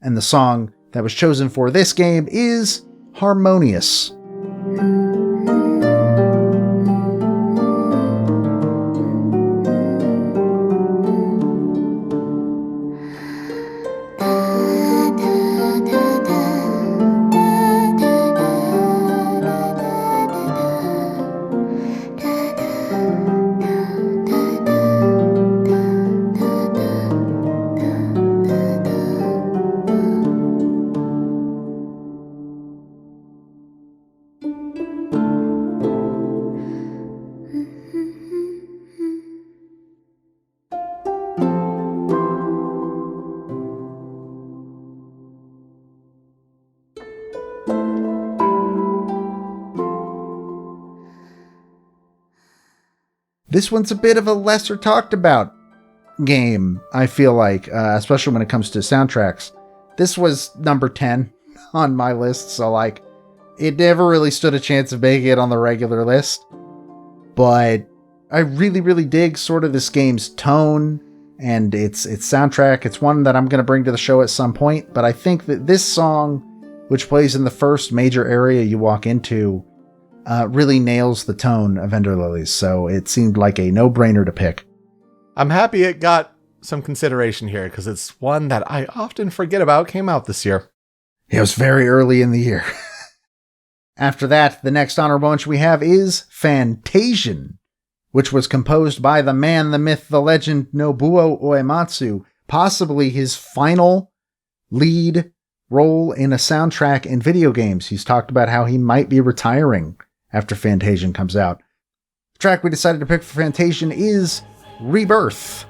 And the song that was chosen for this game is Harmonious. This one's a bit of a lesser talked about game, I feel like, especially when it comes to soundtracks. This was number 10 on my list, so like, it never really stood a chance of making it on the regular list. But I really, really dig sort of this game's tone and its soundtrack. It's one that I'm going to bring to the show at some point, but I think that this song, which plays in the first major area you walk into, really nails the tone of Ender Lilies, so it seemed like a no-brainer to pick. I'm happy it got some consideration here, because it's one that I often forget about came out this year. It was very early in the year. After that, the next honorable mention we have is Fantasian, which was composed by the man, the myth, the legend, Nobuo Uematsu, possibly his final lead role in a soundtrack in video games. He's talked about how he might be retiring after Fantasian comes out. The track we decided to pick for Fantasian is Rebirth.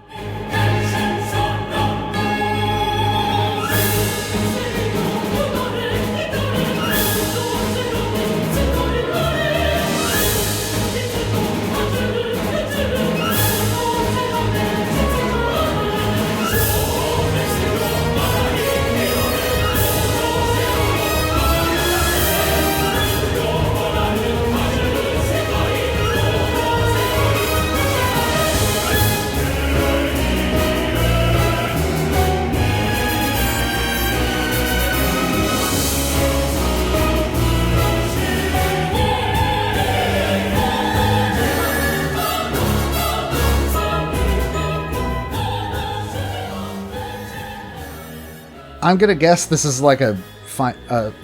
I'm going to guess this is like a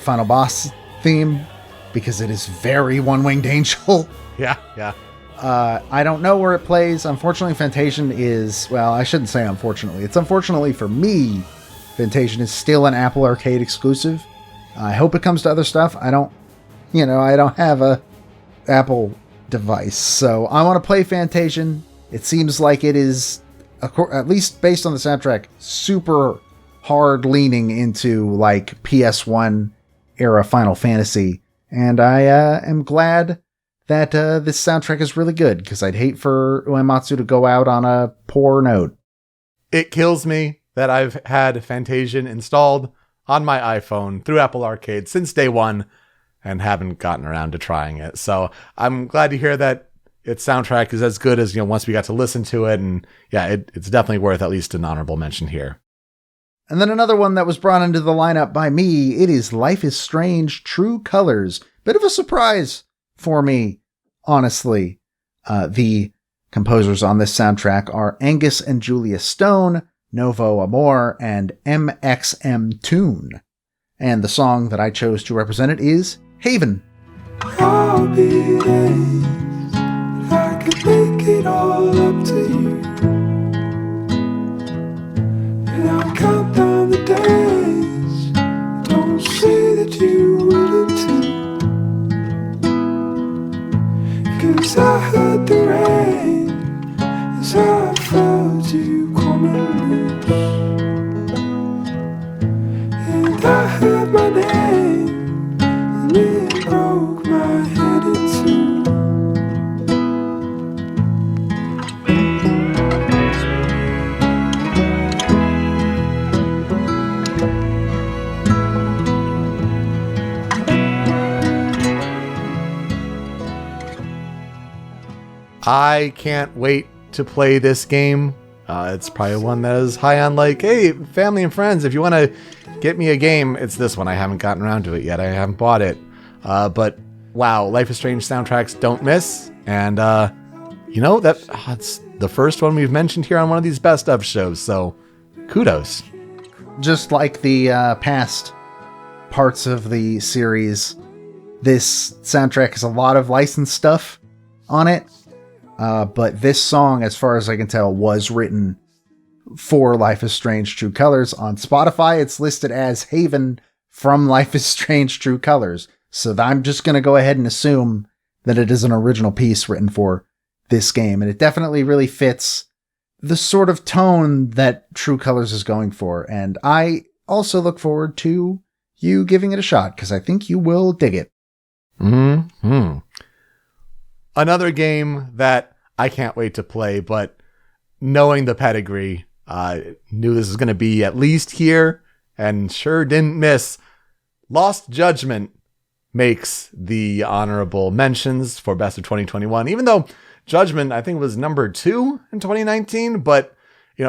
final boss theme because it is very One-Winged Angel. Yeah. I don't know where it plays. Unfortunately, Fantasian is, well, I shouldn't say unfortunately. It's unfortunately for me, Fantasian is still an Apple Arcade exclusive. I hope it comes to other stuff. I don't have a Apple device, so I want to play Fantasian. It seems like it is, at least based on the soundtrack, super hard leaning into like PS1 era Final Fantasy, and I am glad that this soundtrack is really good, because I'd hate for Uematsu to go out on a poor note. It kills me that I've had Fantasian installed on my iPhone through Apple Arcade since day one and haven't gotten around to trying it. So I'm glad to hear that its soundtrack is as good as, once we got to listen to it. And yeah, it's definitely worth at least an honorable mention here. And then another one that was brought into the lineup by me, it is Life is Strange True Colors. Bit of a surprise for me, honestly. The composers on this soundtrack are Angus and Julia Stone, Novo Amor, and MXM Tune. And the song that I chose to represent it is Haven. I'll be days I could make it all up to you, and I'll count down the days. Don't say that you wouldn't too, 'cause I heard the rain as I felt you coming loose, and I heard my name and it broke my head in two. I can't wait to play this game. It's probably one that is high on like, hey, family and friends, if you want to get me a game, it's this one. I haven't gotten around to it yet. I haven't bought it. But wow, Life is Strange soundtracks don't miss. And, it's the first one we've mentioned here on one of these best of shows. So kudos. Just like the past parts of the series, this soundtrack has a lot of licensed stuff on it. But this song, as far as I can tell, was written for Life is Strange True Colors. On Spotify, it's listed as Haven from Life is Strange True Colors. So I'm just going to go ahead and assume that it is an original piece written for this game. And it definitely really fits the sort of tone that True Colors is going for. And I also look forward to you giving it a shot, because I think you will dig it. Mm-hmm. Another game that I can't wait to play, but knowing the pedigree, knew this was going to be at least here, and sure didn't miss. Lost Judgment makes the honorable mentions for Best of 2021, even though Judgment, I think, was number 2 in 2019, but,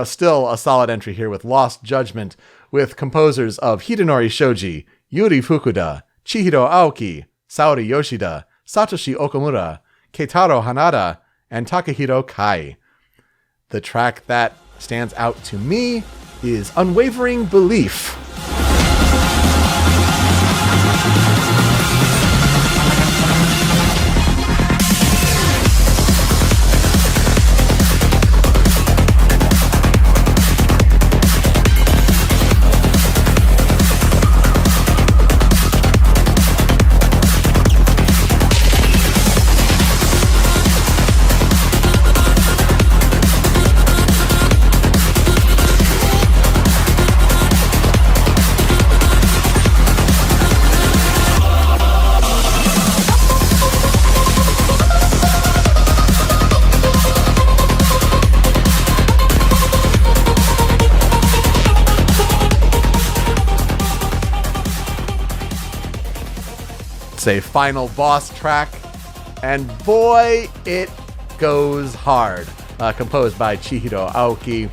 still a solid entry here with Lost Judgment, with composers of Hidenori Shoji, Yuri Fukuda, Chihiro Aoki, Saori Yoshida, Satoshi Okamura, Keitaro Hanada, and Takahiro Kai. The track that stands out to me is Unwavering Belief. It's a final boss track, and boy, it goes hard. Composed by Chihiro Aoki.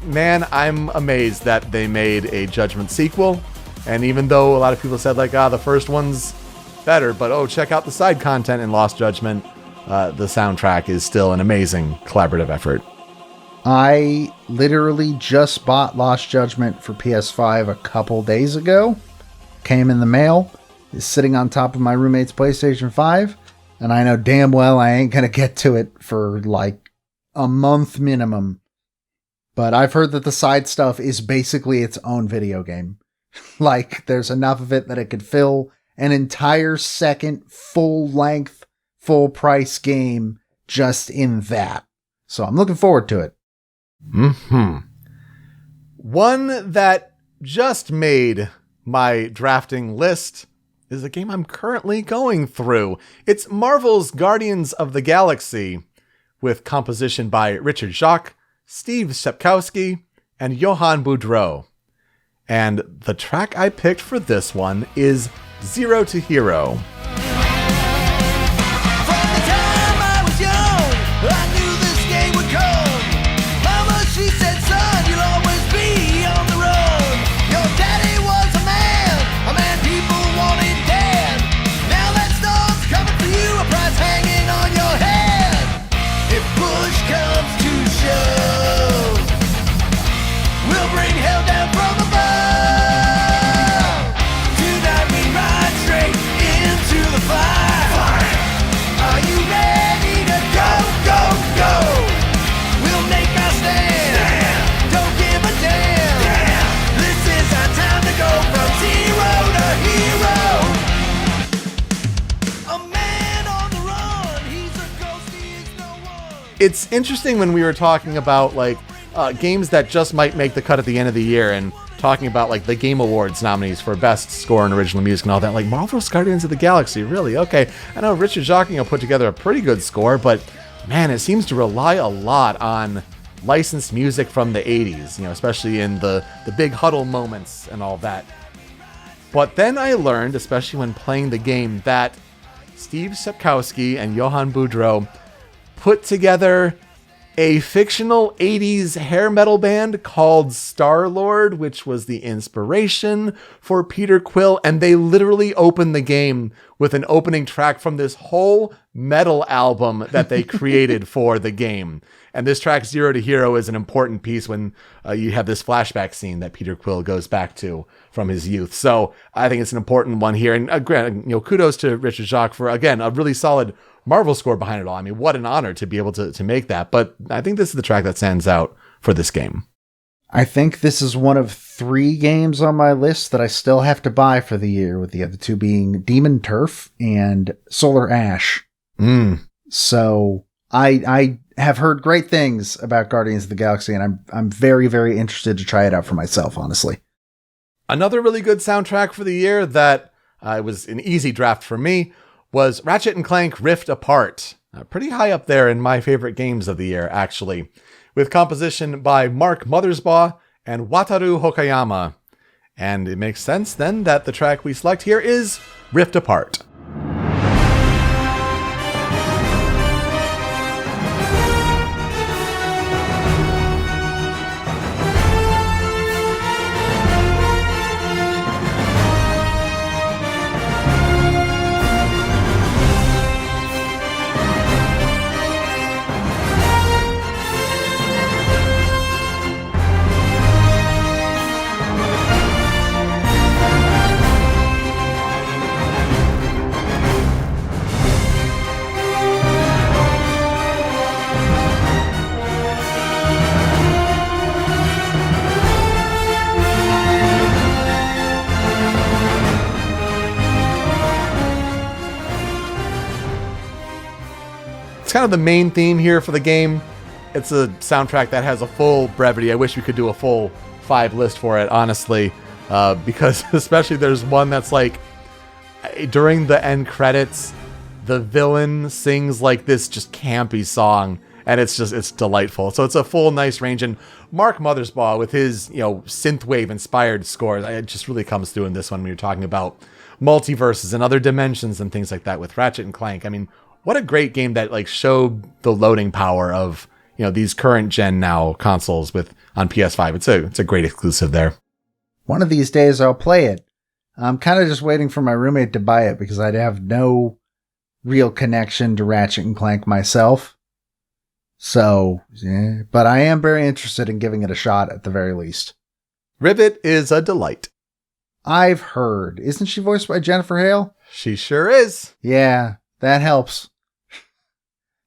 Man, I'm amazed that they made a Judgment sequel. And even though a lot of people said, like, the first one's better, but check out the side content in Lost Judgment, the soundtrack is still an amazing collaborative effort. I literally just bought Lost Judgment for PS5 a couple days ago. Came in the mail. Is sitting on top of my roommate's PlayStation 5. And I know damn well I ain't going to get to it for like a month minimum. But I've heard that the side stuff is basically its own video game. Like, there's enough of it that it could fill an entire second, full-length, full-price game just in that. So I'm looking forward to it. One that just made my drafting list is a game I'm currently going through. It's Marvel's Guardians of the Galaxy, with composition by Richard Jacques, Steve Sepkowski, and Johan Boudreau. And the track I picked for this one is Zero to Hero. From the time I was young, I knew this day would come. Mama, she said, son, you'll always be on the run. Your daddy was a man people wanted dead. Now that storm's coming for you, a price hanging on your head. If push comes to shove, we'll bring hell down from above. Tonight we ride straight into the fire. Are you ready to go, go, go? We'll make our stand. Don't give a damn. This is our time to go from zero to hero. A man on the run. He's a ghost, he is no one. It's interesting when we were talking about like games that just might make the cut at the end of the year, and talking about like the Game Awards nominees for Best Score and Original Music and all that. Like Marvel's Guardians of the Galaxy, really? Okay, I know Richard Jacques put together a pretty good score, but man, it seems to rely a lot on licensed music from the 80s, especially in the big huddle moments and all that. But then I learned, especially when playing the game, that Steve Sepkowski and Johan Boudreau put together a fictional 80s hair metal band called Star-Lord, which was the inspiration for Peter Quill, and they literally opened the game with an opening track from this whole metal album that they created for the game. And this track, Zero to Hero, is an important piece when you have this flashback scene that Peter Quill goes back to from his youth. So I think it's an important one here. And kudos to Richard Jacques for, again, a really solid Marvel score behind it all. I mean, what an honor to be able to make that. But I think this is the track that stands out for this game. I think this is one of 3 games on my list that I still have to buy for the year, with the other 2 being Demon Turf and Solar Ash. So I have heard great things about Guardians of the Galaxy, and I'm very, very interested to try it out for myself, honestly. Another really good soundtrack for the year that was an easy draft for me was Ratchet & Clank Rift Apart. Pretty high up there in my favorite games of the year, actually, with composition by Mark Mothersbaugh and Wataru Hokayama. And it makes sense then that the track we select here is Rift Apart. It's kind of the main theme here for the game. It's a soundtrack that has a full brevity. I wish we could do a full 5 list for it, honestly, because especially there's one that's like, during the end credits, the villain sings like this just campy song, and it's delightful. So it's a full nice range, and Mark Mothersbaugh with his synthwave inspired scores, it just really comes through in this one when you're talking about multiverses and other dimensions and things like that with Ratchet and Clank. I mean, what a great game that like showed the loading power of these current gen now consoles on PS5. It's a great exclusive there. One of these days I'll play it. I'm kind of just waiting for my roommate to buy it because I'd have no real connection to Ratchet and Clank myself. So, yeah, but I am very interested in giving it a shot at the very least. Rivet is a delight. I've heard. Isn't she voiced by Jennifer Hale? She sure is. Yeah, that helps.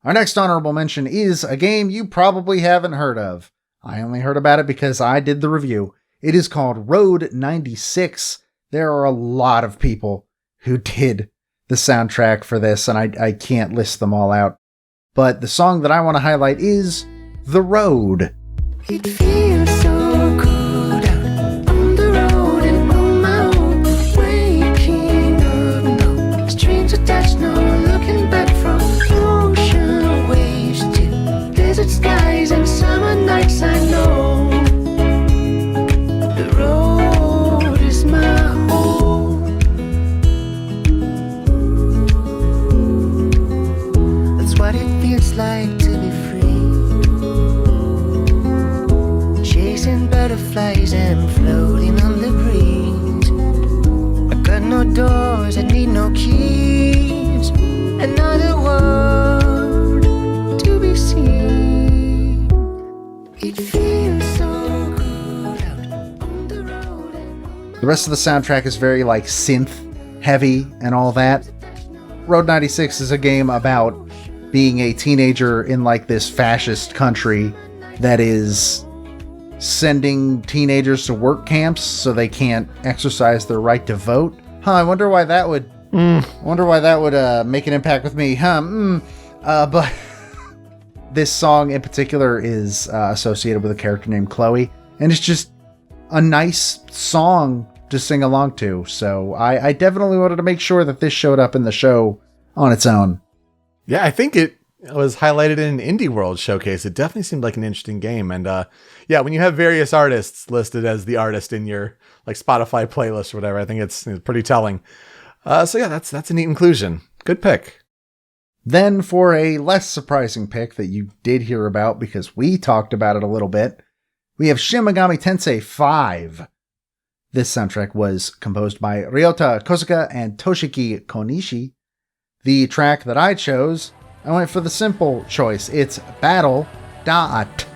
Our next honorable mention is a game you probably haven't heard of. I only heard about it because I did the review. It is called Road 96. There are a lot of people who did the soundtrack for this, and I can't list them all out. But the song that I want to highlight is The Road. It feels so good out on the road and on my own. Waking up, no strings attached, no looking back from ocean waves to desert skies and summer nights. I know the road is my home. That's what it feels like to be free. Chasing butterflies and floating on the breeze. I got no doors, I need no keys. Another world to be seen. It feels so good out on the road and on The rest of the soundtrack is very like synth heavy and all that. Road 96 is a game about being a teenager in like this fascist country that is sending teenagers to work camps so they can't exercise their right to vote. I wonder why that would make an impact with me. But this song in particular is associated with a character named Chloe, and it's just a nice song to sing along to. So I definitely wanted to make sure that this showed up in the show on its own. Yeah, I think it was highlighted in an Indie World showcase. It definitely seemed like an interesting game. And yeah, when you have various artists listed as the artist in your like Spotify playlist or whatever, I think it's pretty telling. So yeah, that's a neat inclusion. Good pick. Then for a less surprising pick that you did hear about because we talked about it a little bit, we have Shin Megami Tensei 5. This soundtrack was composed by Ryota Kosuka and Toshiki Konishi. The track that I chose, I went for the simple choice. It's Battle Dot.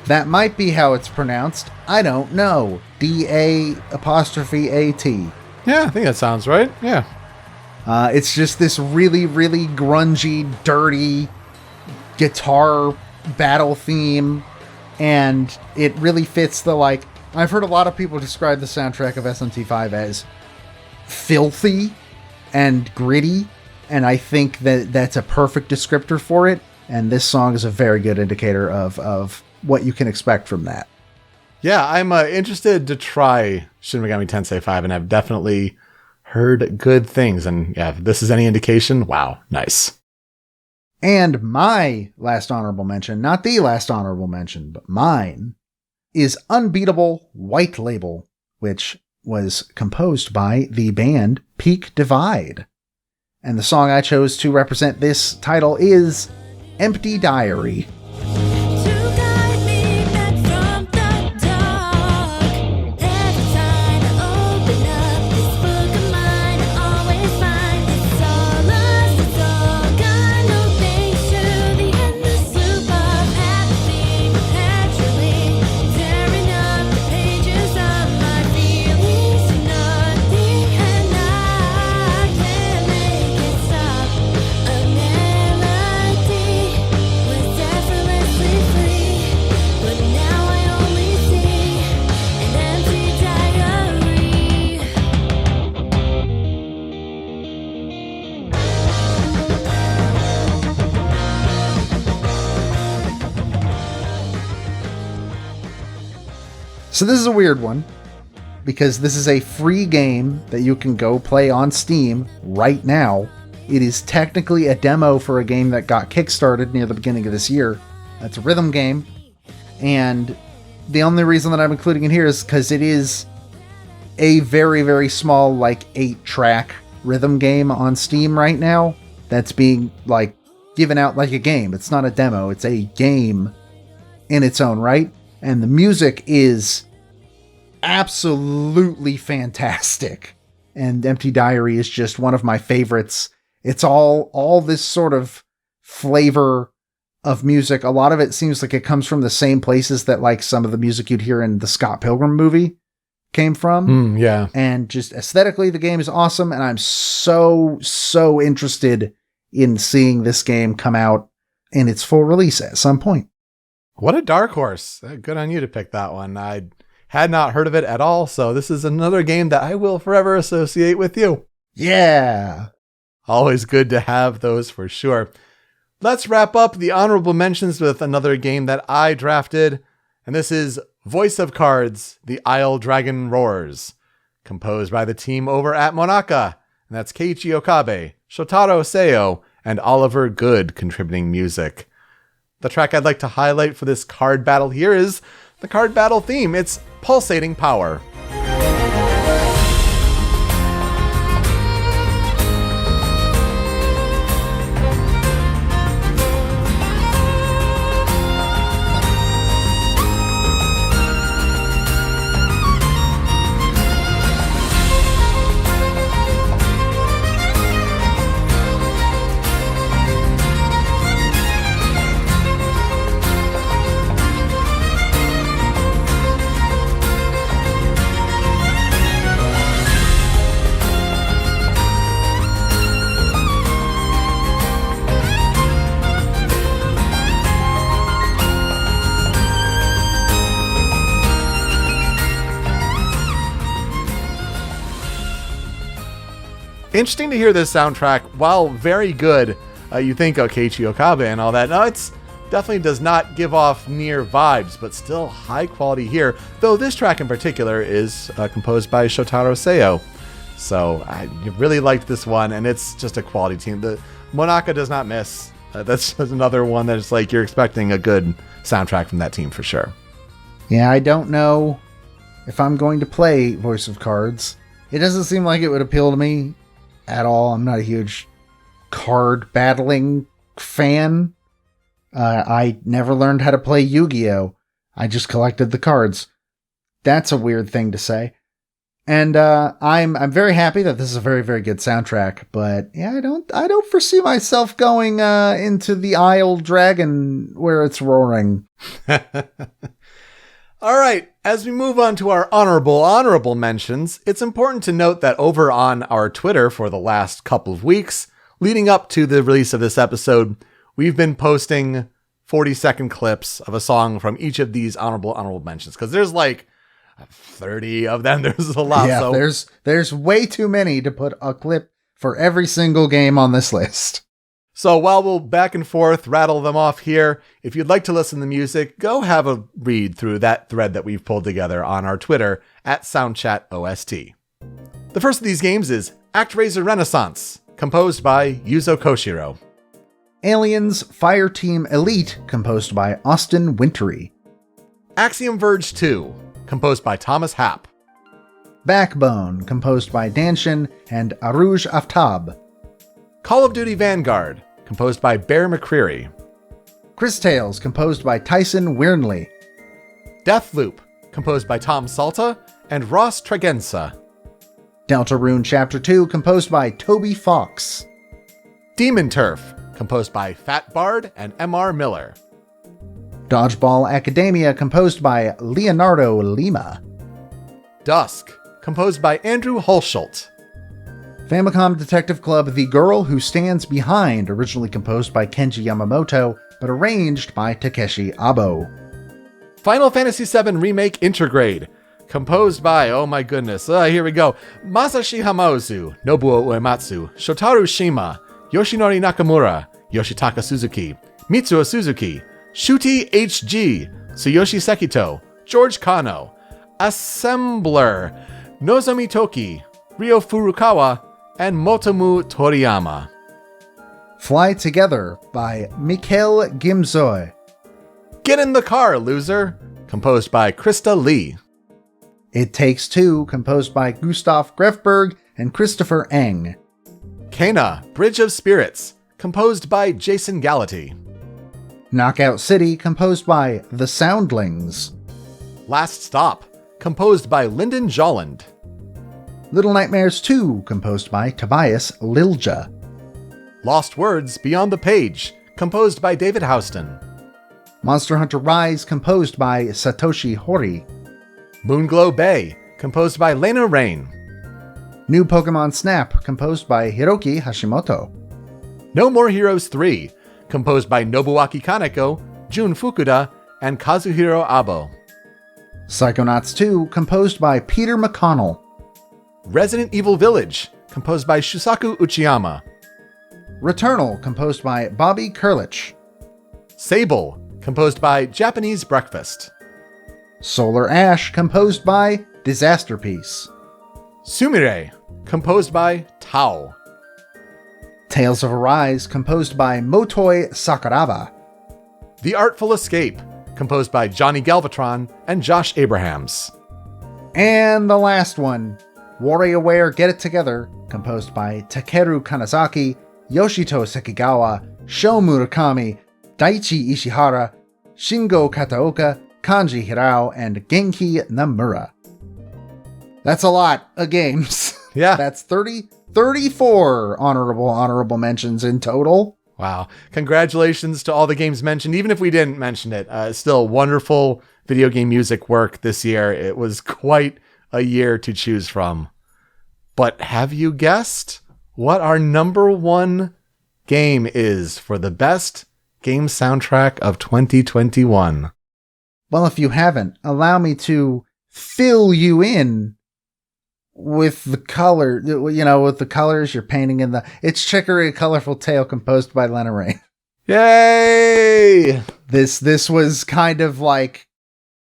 That might be how it's pronounced. I don't know. DA''AT. Yeah, I think that sounds right. Yeah. It's just this really, really grungy, dirty guitar battle theme. And it really fits the like... I've heard a lot of people describe the soundtrack of SMT5 as filthy and gritty. And I think that that's a perfect descriptor for it. And this song is a very good indicator of what you can expect from that. Yeah, I'm interested to try Shin Megami Tensei 5, and I've definitely heard good things. And yeah, if this is any indication, wow, nice. And my last honorable mention, not the last honorable mention, but mine, is Unbeatable White Label, which was composed by the band Peak Divide. And the song I chose to represent this title is Empty Diary. To guide me back from the dark. Every time I open up this book of mine, I always find the solace So this is a weird one, because this is a free game that you can go play on Steam right now. It is technically a demo for a game that got kickstarted near the beginning of this year. That's a rhythm game. And the only reason that I'm including it here is because it is a very, very small, 8-track rhythm game on Steam right now that's being, given out like a game. It's not a demo. It's a game in its own right. And the music is absolutely fantastic. And Empty Diary is just one of my favorites. It's all this sort of flavor of music. A lot of it seems like it comes from the same places that some of the music you'd hear in the Scott Pilgrim movie came from. Yeah. And just aesthetically, the game is awesome. And I'm so interested in seeing this game come out in its full release at some point. What a dark horse. Good on you to pick that one. I had not heard of it at all, so this is another game that I will forever associate with you. Yeah. Always good to have those for sure. Let's wrap up the honorable mentions with another game that I drafted, and this is Voice of Cards, The Isle Dragon Roars, composed by the team over at Monaka, and that's Keiichi Okabe, Shotaro Seo, and Oliver Good contributing music. The track I'd like to highlight for this card battle here is the card battle theme. It's Pulsating Power. Interesting to hear this soundtrack. While very good, you think, Keiichi Okabe and all that. No, it's definitely does not give off near vibes, but still high quality here. Though this track in particular is composed by Shotaro Seo. So I really liked this one, and it's just a quality team. The Monaka does not miss. That's just another one that's you're expecting a good soundtrack from that team for sure. Yeah, I don't know if I'm going to play Voice of Cards. It doesn't seem like it would appeal to me at all. I'm not a huge card battling fan. I never learned how to play Yu-Gi-Oh! I just collected the cards. That's a weird thing to say. And I'm very happy that this is a very, very good soundtrack. But yeah, I don't foresee myself going into the Isle Dragon where it's roaring. All right, as we move on to our honorable mentions, it's important to note that over on our Twitter for the last couple of weeks, leading up to the release of this episode, we've been posting 40-second clips of a song from each of these honorable mentions, because there's 30 of them. There's a lot. Yeah, so there's way too many to put a clip for every single game on this list. So while we'll back and forth rattle them off here, if you'd like to listen to the music, go have a read through that thread that we've pulled together on our Twitter at Soundchat OST. The first of these games is ActRaiser Renaissance, composed by Yuzo Koshiro. Aliens Fireteam Elite, composed by Austin Wintory. Axiom Verge 2, composed by Thomas Happ. Backbone, composed by Danshin and Aruj Aftab. Call of Duty Vanguard, composed by Bear McCreary. Chris Tales, composed by Tyson Wyrnley. Deathloop, composed by Tom Salta and Ross Tregenza. Deltarune Chapter 2, composed by Toby Fox. Demon Turf, composed by Fat Bard and M.R. Miller. Dodgeball Academia, composed by Leonardo Lima. Dusk, composed by Andrew Hulshult. Famicom Detective Club The Girl Who Stands Behind, originally composed by Kenji Yamamoto, but arranged by Takeshi Abo. Final Fantasy VII Remake Intergrade, composed by, oh my goodness, here we go, Masashi Hamauzu, Nobuo Uematsu, Shotaro Shima, Yoshinori Nakamura, Yoshitaka Suzuki, Mitsuo Suzuki, Shuti HG, Tsuyoshi Sekito, George Kano, Assembler, Nozomi Toki, Ryo Furukawa, and Motomu Toriyama. Fly Together by Mikhail Gimzoy. Get in the Car, Loser, composed by Krista Lee. It Takes Two, composed by Gustav Grefberg and Christopher Eng. Kena, Bridge of Spirits, composed by Jason Gallaty. Knockout City, composed by The Soundlings. Last Stop, composed by Lyndon Jolland. Little Nightmares 2, composed by Tobias Lilja. Lost Words, Beyond the Page, composed by David Houston. Monster Hunter Rise, composed by Satoshi Hori. Moonglow Bay, composed by Lena Rain. New Pokemon Snap, composed by Hiroki Hashimoto. No More Heroes 3, composed by Nobuaki Kaneko, Jun Fukuda, and Kazuhiro Abo. Psychonauts 2, composed by Peter McConnell. Resident Evil Village, composed by Shusaku Uchiyama. Returnal, composed by Bobby Kurlich. Sable, composed by Japanese Breakfast. Solar Ash, composed by Disaster Piece. Sumire, composed by Tao. Tales of Arise, composed by Motoi Sakuraba. The Artful Escape, composed by Johnny Galvatron and Josh Abrahams. And the last one, WarioWare Get It Together, composed by Takeru Kanazaki, Yoshito Sekigawa, Sho Murakami, Daichi Ishihara, Shingo Kataoka, Kanji Hirao, and Genki Namura. That's a lot of games. Yeah. That's 34 honorable mentions in total. Wow. Congratulations to all the games mentioned, even if we didn't mention it. Still wonderful video game music work this year. It was quite a year to choose from. But have you guessed what our number one game is for the best game soundtrack of 2021? Well, if you haven't, allow me to fill you in with the color, with the colors you're painting in the... It's Chicory, A Colorful Tale, composed by Lena Rain. Yay! This was kind of like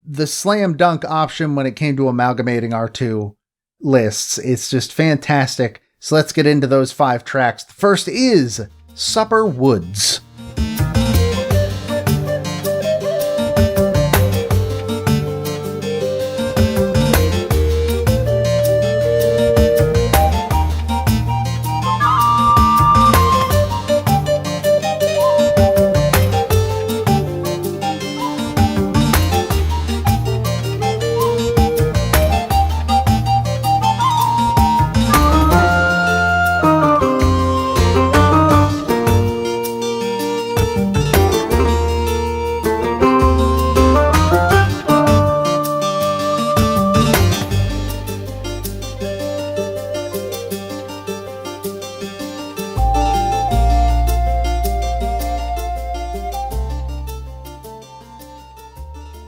the slam dunk option when it came to amalgamating our two lists. It's just fantastic. So let's get into those 5 tracks. The first is Supper Woods.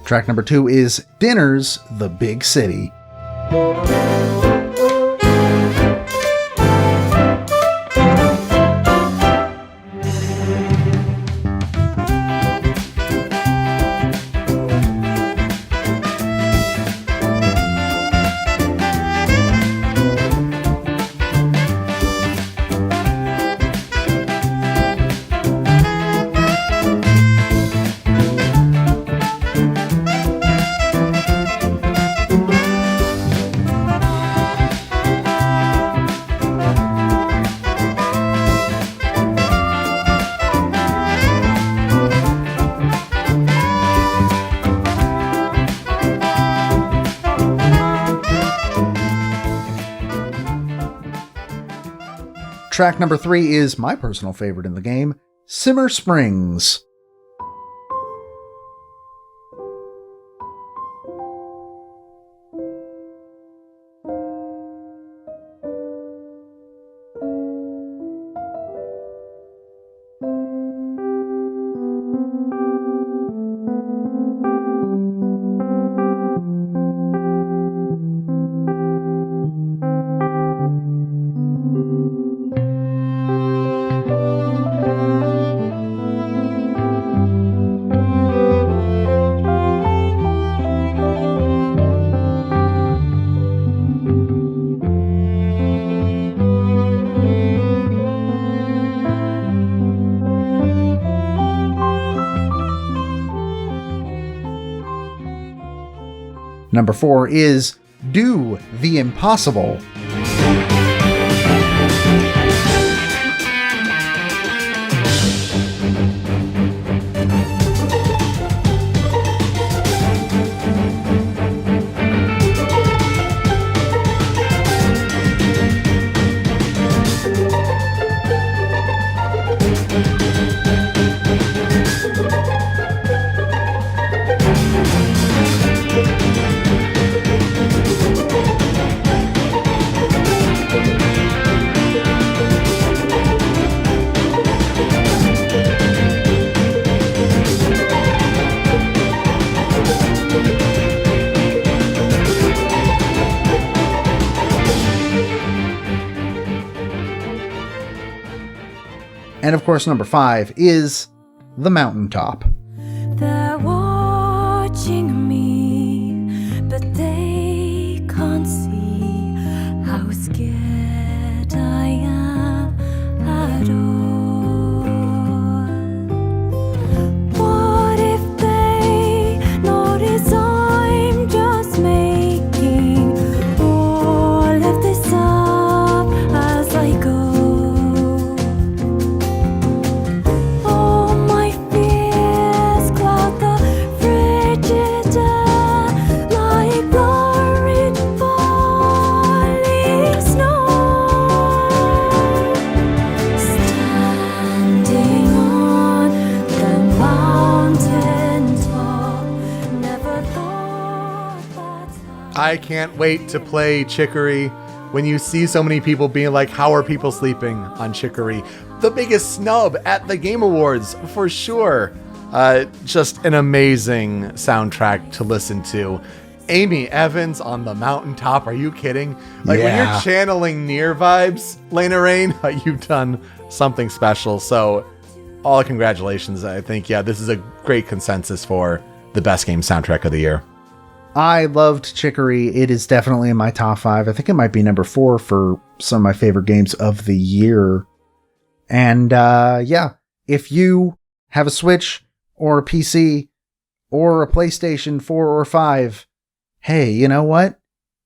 Track number 2 is Dinner's The Big City. Track number 3 is my personal favorite in the game, Simmer Springs. Number 4 is Do the Impossible. And of course, number 5 is The Mountaintop. They're watching me, but they can't see how scared I am at all. What if they notice I'm just making all of this up as I go? I can't wait to play Chicory. When you see so many people being like, how are people sleeping on Chicory? The biggest snub at the Game Awards, for sure. Just an amazing soundtrack to listen to. Amy Evans on The Mountaintop, are you kidding? Like, when you're channeling Nier vibes, Lena Rain, you've done something special. So, all congratulations. I think, this is a great consensus for the best game soundtrack of the year. I loved Chicory. It is definitely in my top 5. I think it might be number 4 for some of my favorite games of the year. And if you have a Switch or a PC or a PlayStation 4 or 5, hey, you know what?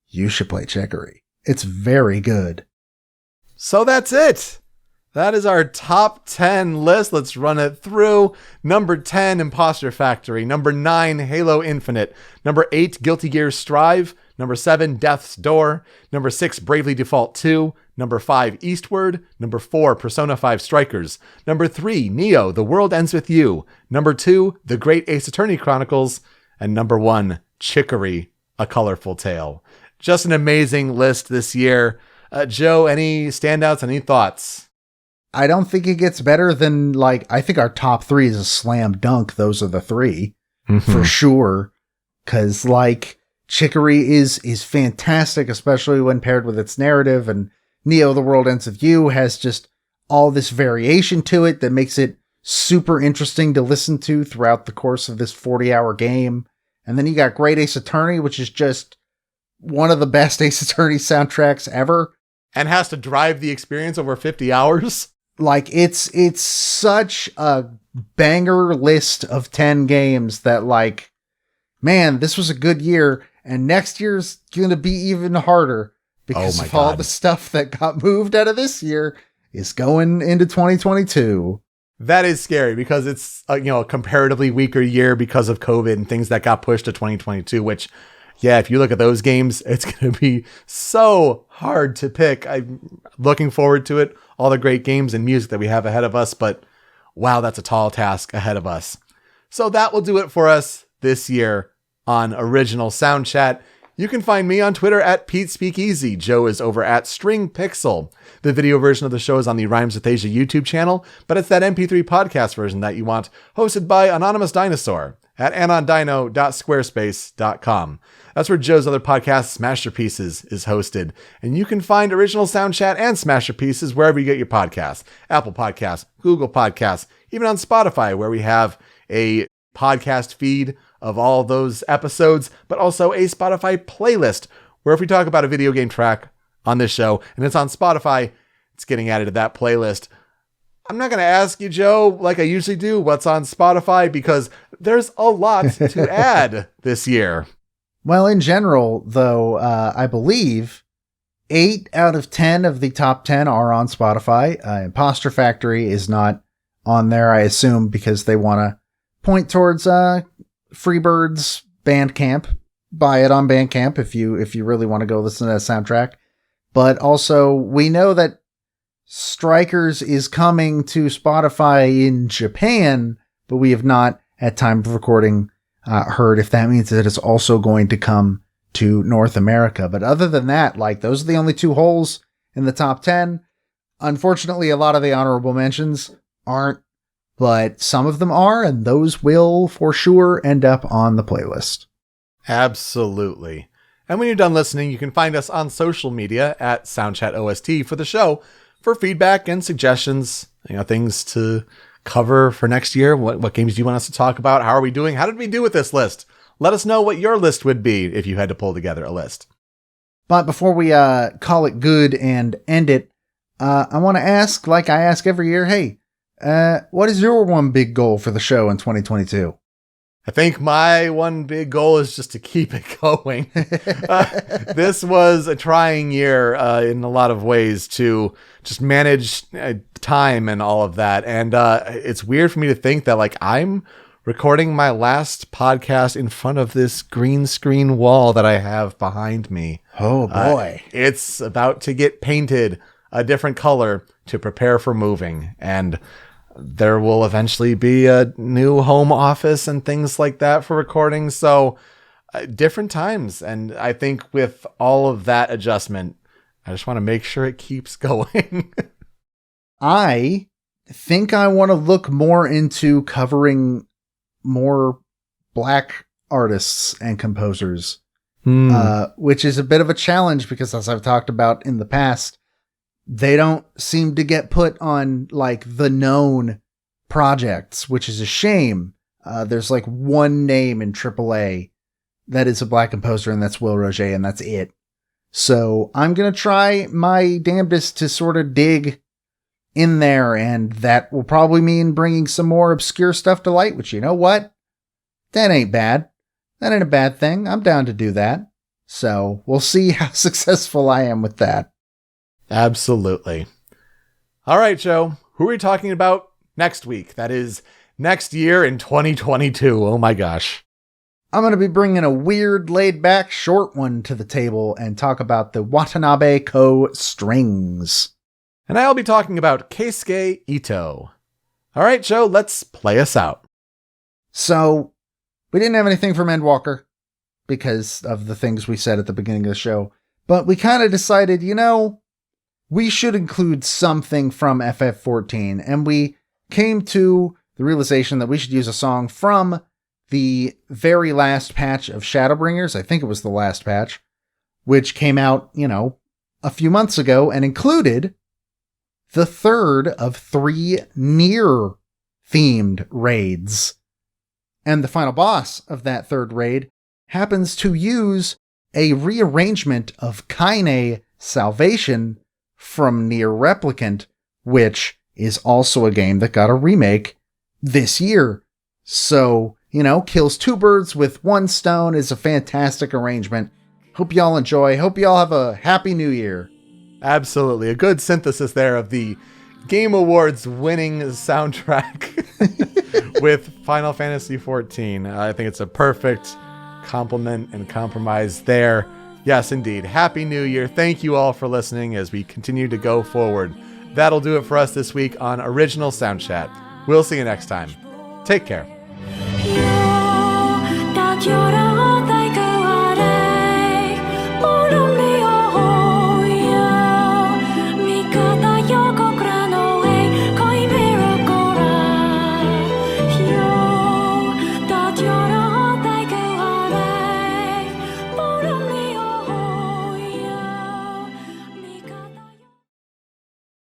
You should play Chicory. It's very good. So that's it. That is our top 10 list. Let's run it through. Number 10, Imposter Factory. Number 9, Halo Infinite. Number 8, Guilty Gear Strive. Number 7, Death's Door. Number 6, Bravely Default 2. Number 5, Eastward. Number 4, Persona 5 Strikers. Number 3, Neo, The World Ends With You. Number 2, The Great Ace Attorney Chronicles. And number 1, Chicory, A Colorful Tale. Just an amazing list this year. Joe, any standouts, any thoughts? I don't think it gets better than, I think our top 3 is a slam dunk. Those are the 3 for sure. Cause Chicory is fantastic, especially when paired with its narrative, and Neo, The World Ends With You has just all this variation to it that makes it super interesting to listen to throughout the course of this 40-hour game. And then you got Great Ace Attorney, which is just one of the best Ace Attorney soundtracks ever. And has to drive the experience over 50 hours. It's such a banger list of 10 games that man, this was a good year, and next year's going to be even harder because of all the stuff that got moved out of this year is going into 2022. That is scary because it's a comparatively weaker year because of COVID and things that got pushed to 2022, which, if you look at those games, it's going to be so hard to pick. I'm looking forward to it. All the great games and music that we have ahead of us, but wow, that's a tall task ahead of us. So that will do it for us this year on Original Soundchat. You can find me on Twitter at PeteSpeakEasy. Joe is over at StringPixel. The video version of the show is on the Rhymes with Asia YouTube channel, but it's that MP3 podcast version that you want, hosted by Anonymous Dinosaur at anondino.squarespace.com. That's where Joe's other podcast, Smasherpieces, is hosted. And you can find Original Soundchat and Smasherpieces wherever you get your podcasts. Apple Podcasts, Google Podcasts, even on Spotify, where we have a podcast feed of all those episodes, but also a Spotify playlist, where if we talk about a video game track on this show, and it's on Spotify, it's getting added to that playlist. I'm not going to ask you, Joe, like I usually do, what's on Spotify, because there's a lot to add this year. Well, in general, though, I believe 8 out of 10 of the top 10 are on Spotify. Imposter Factory is not on there, I assume, because they want to point towards Freebird's Bandcamp. Buy it on Bandcamp if you really want to go listen to that soundtrack. But also, we know that Strikers is coming to Spotify in Japan, but we have not, at time of recording, heard if that means that it's also going to come to North America. But other than that, like, those are the only 2 holes in the top 10. Unfortunately, a lot of the honorable mentions aren't, but some of them are, and those will for sure end up on the playlist. Absolutely. And when you're done listening, you can find us on social media at Soundchat OST for the show for feedback and suggestions, things to cover for next year. What games do you want us to talk about? How are we doing? How did we do with this list? Let us know what your list would be if you had to pull together a list. But before we call it good and end it, I want to ask, like I ask every year, hey, what is your one big goal for the show in 2022? I think my one big goal is just to keep it going. This was a trying year in a lot of ways to just manage time and all of that. And it's weird for me to think that, like, I'm recording my last podcast in front of this green screen wall that I have behind me. Oh, boy. It's about to get painted a different color to prepare for moving. And there will eventually be a new home office and things like that for recording. So different times. And I think with all of that adjustment, I just want to make sure it keeps going. I think I want to look more into covering more Black artists and composers, which is a bit of a challenge because, as I've talked about in the past, they don't seem to get put on like the known projects, which is a shame. There's like one name in AAA that is a Black composer, and that's Will Roger, and that's it. So I'm going to try my damnedest to sort of dig in there, and that will probably mean bringing some more obscure stuff to light, which, you know what? That ain't bad. That ain't a bad thing. I'm down to do that. So we'll see how successful I am with that. Absolutely. All right, Joe, who are we talking about next week? That is next year in 2022. Oh my gosh. I'm going to be bringing a weird, laid-back, short one to the table and talk about the Watanabe Ko strings. And I'll be talking about Keisuke Ito. All right, Joe, let's play us out. So, we didn't have anything from Endwalker because of the things we said at the beginning of the show, but we kind of decided, we should include something from FF14, and we came to the realization that we should use a song from the very last patch of Shadowbringers. I think it was the last patch, which came out, a few months ago and included the third of 3 Nier-themed raids. And the final boss of that third raid happens to use a rearrangement of Kaine Salvation from Nier Replicant, which is also a game that got a remake this year. So, kills 2 birds with 1 stone is a fantastic arrangement. Hope y'all enjoy. Hope y'all have a happy new year. Absolutely. A good synthesis there of the Game Awards winning soundtrack with Final Fantasy XIV. I think it's a perfect compliment and compromise there. Yes, indeed. Happy New Year. Thank you all for listening as we continue to go forward. That'll do it for us this week on Original Soundchat. We'll see you next time. Take care. よだけら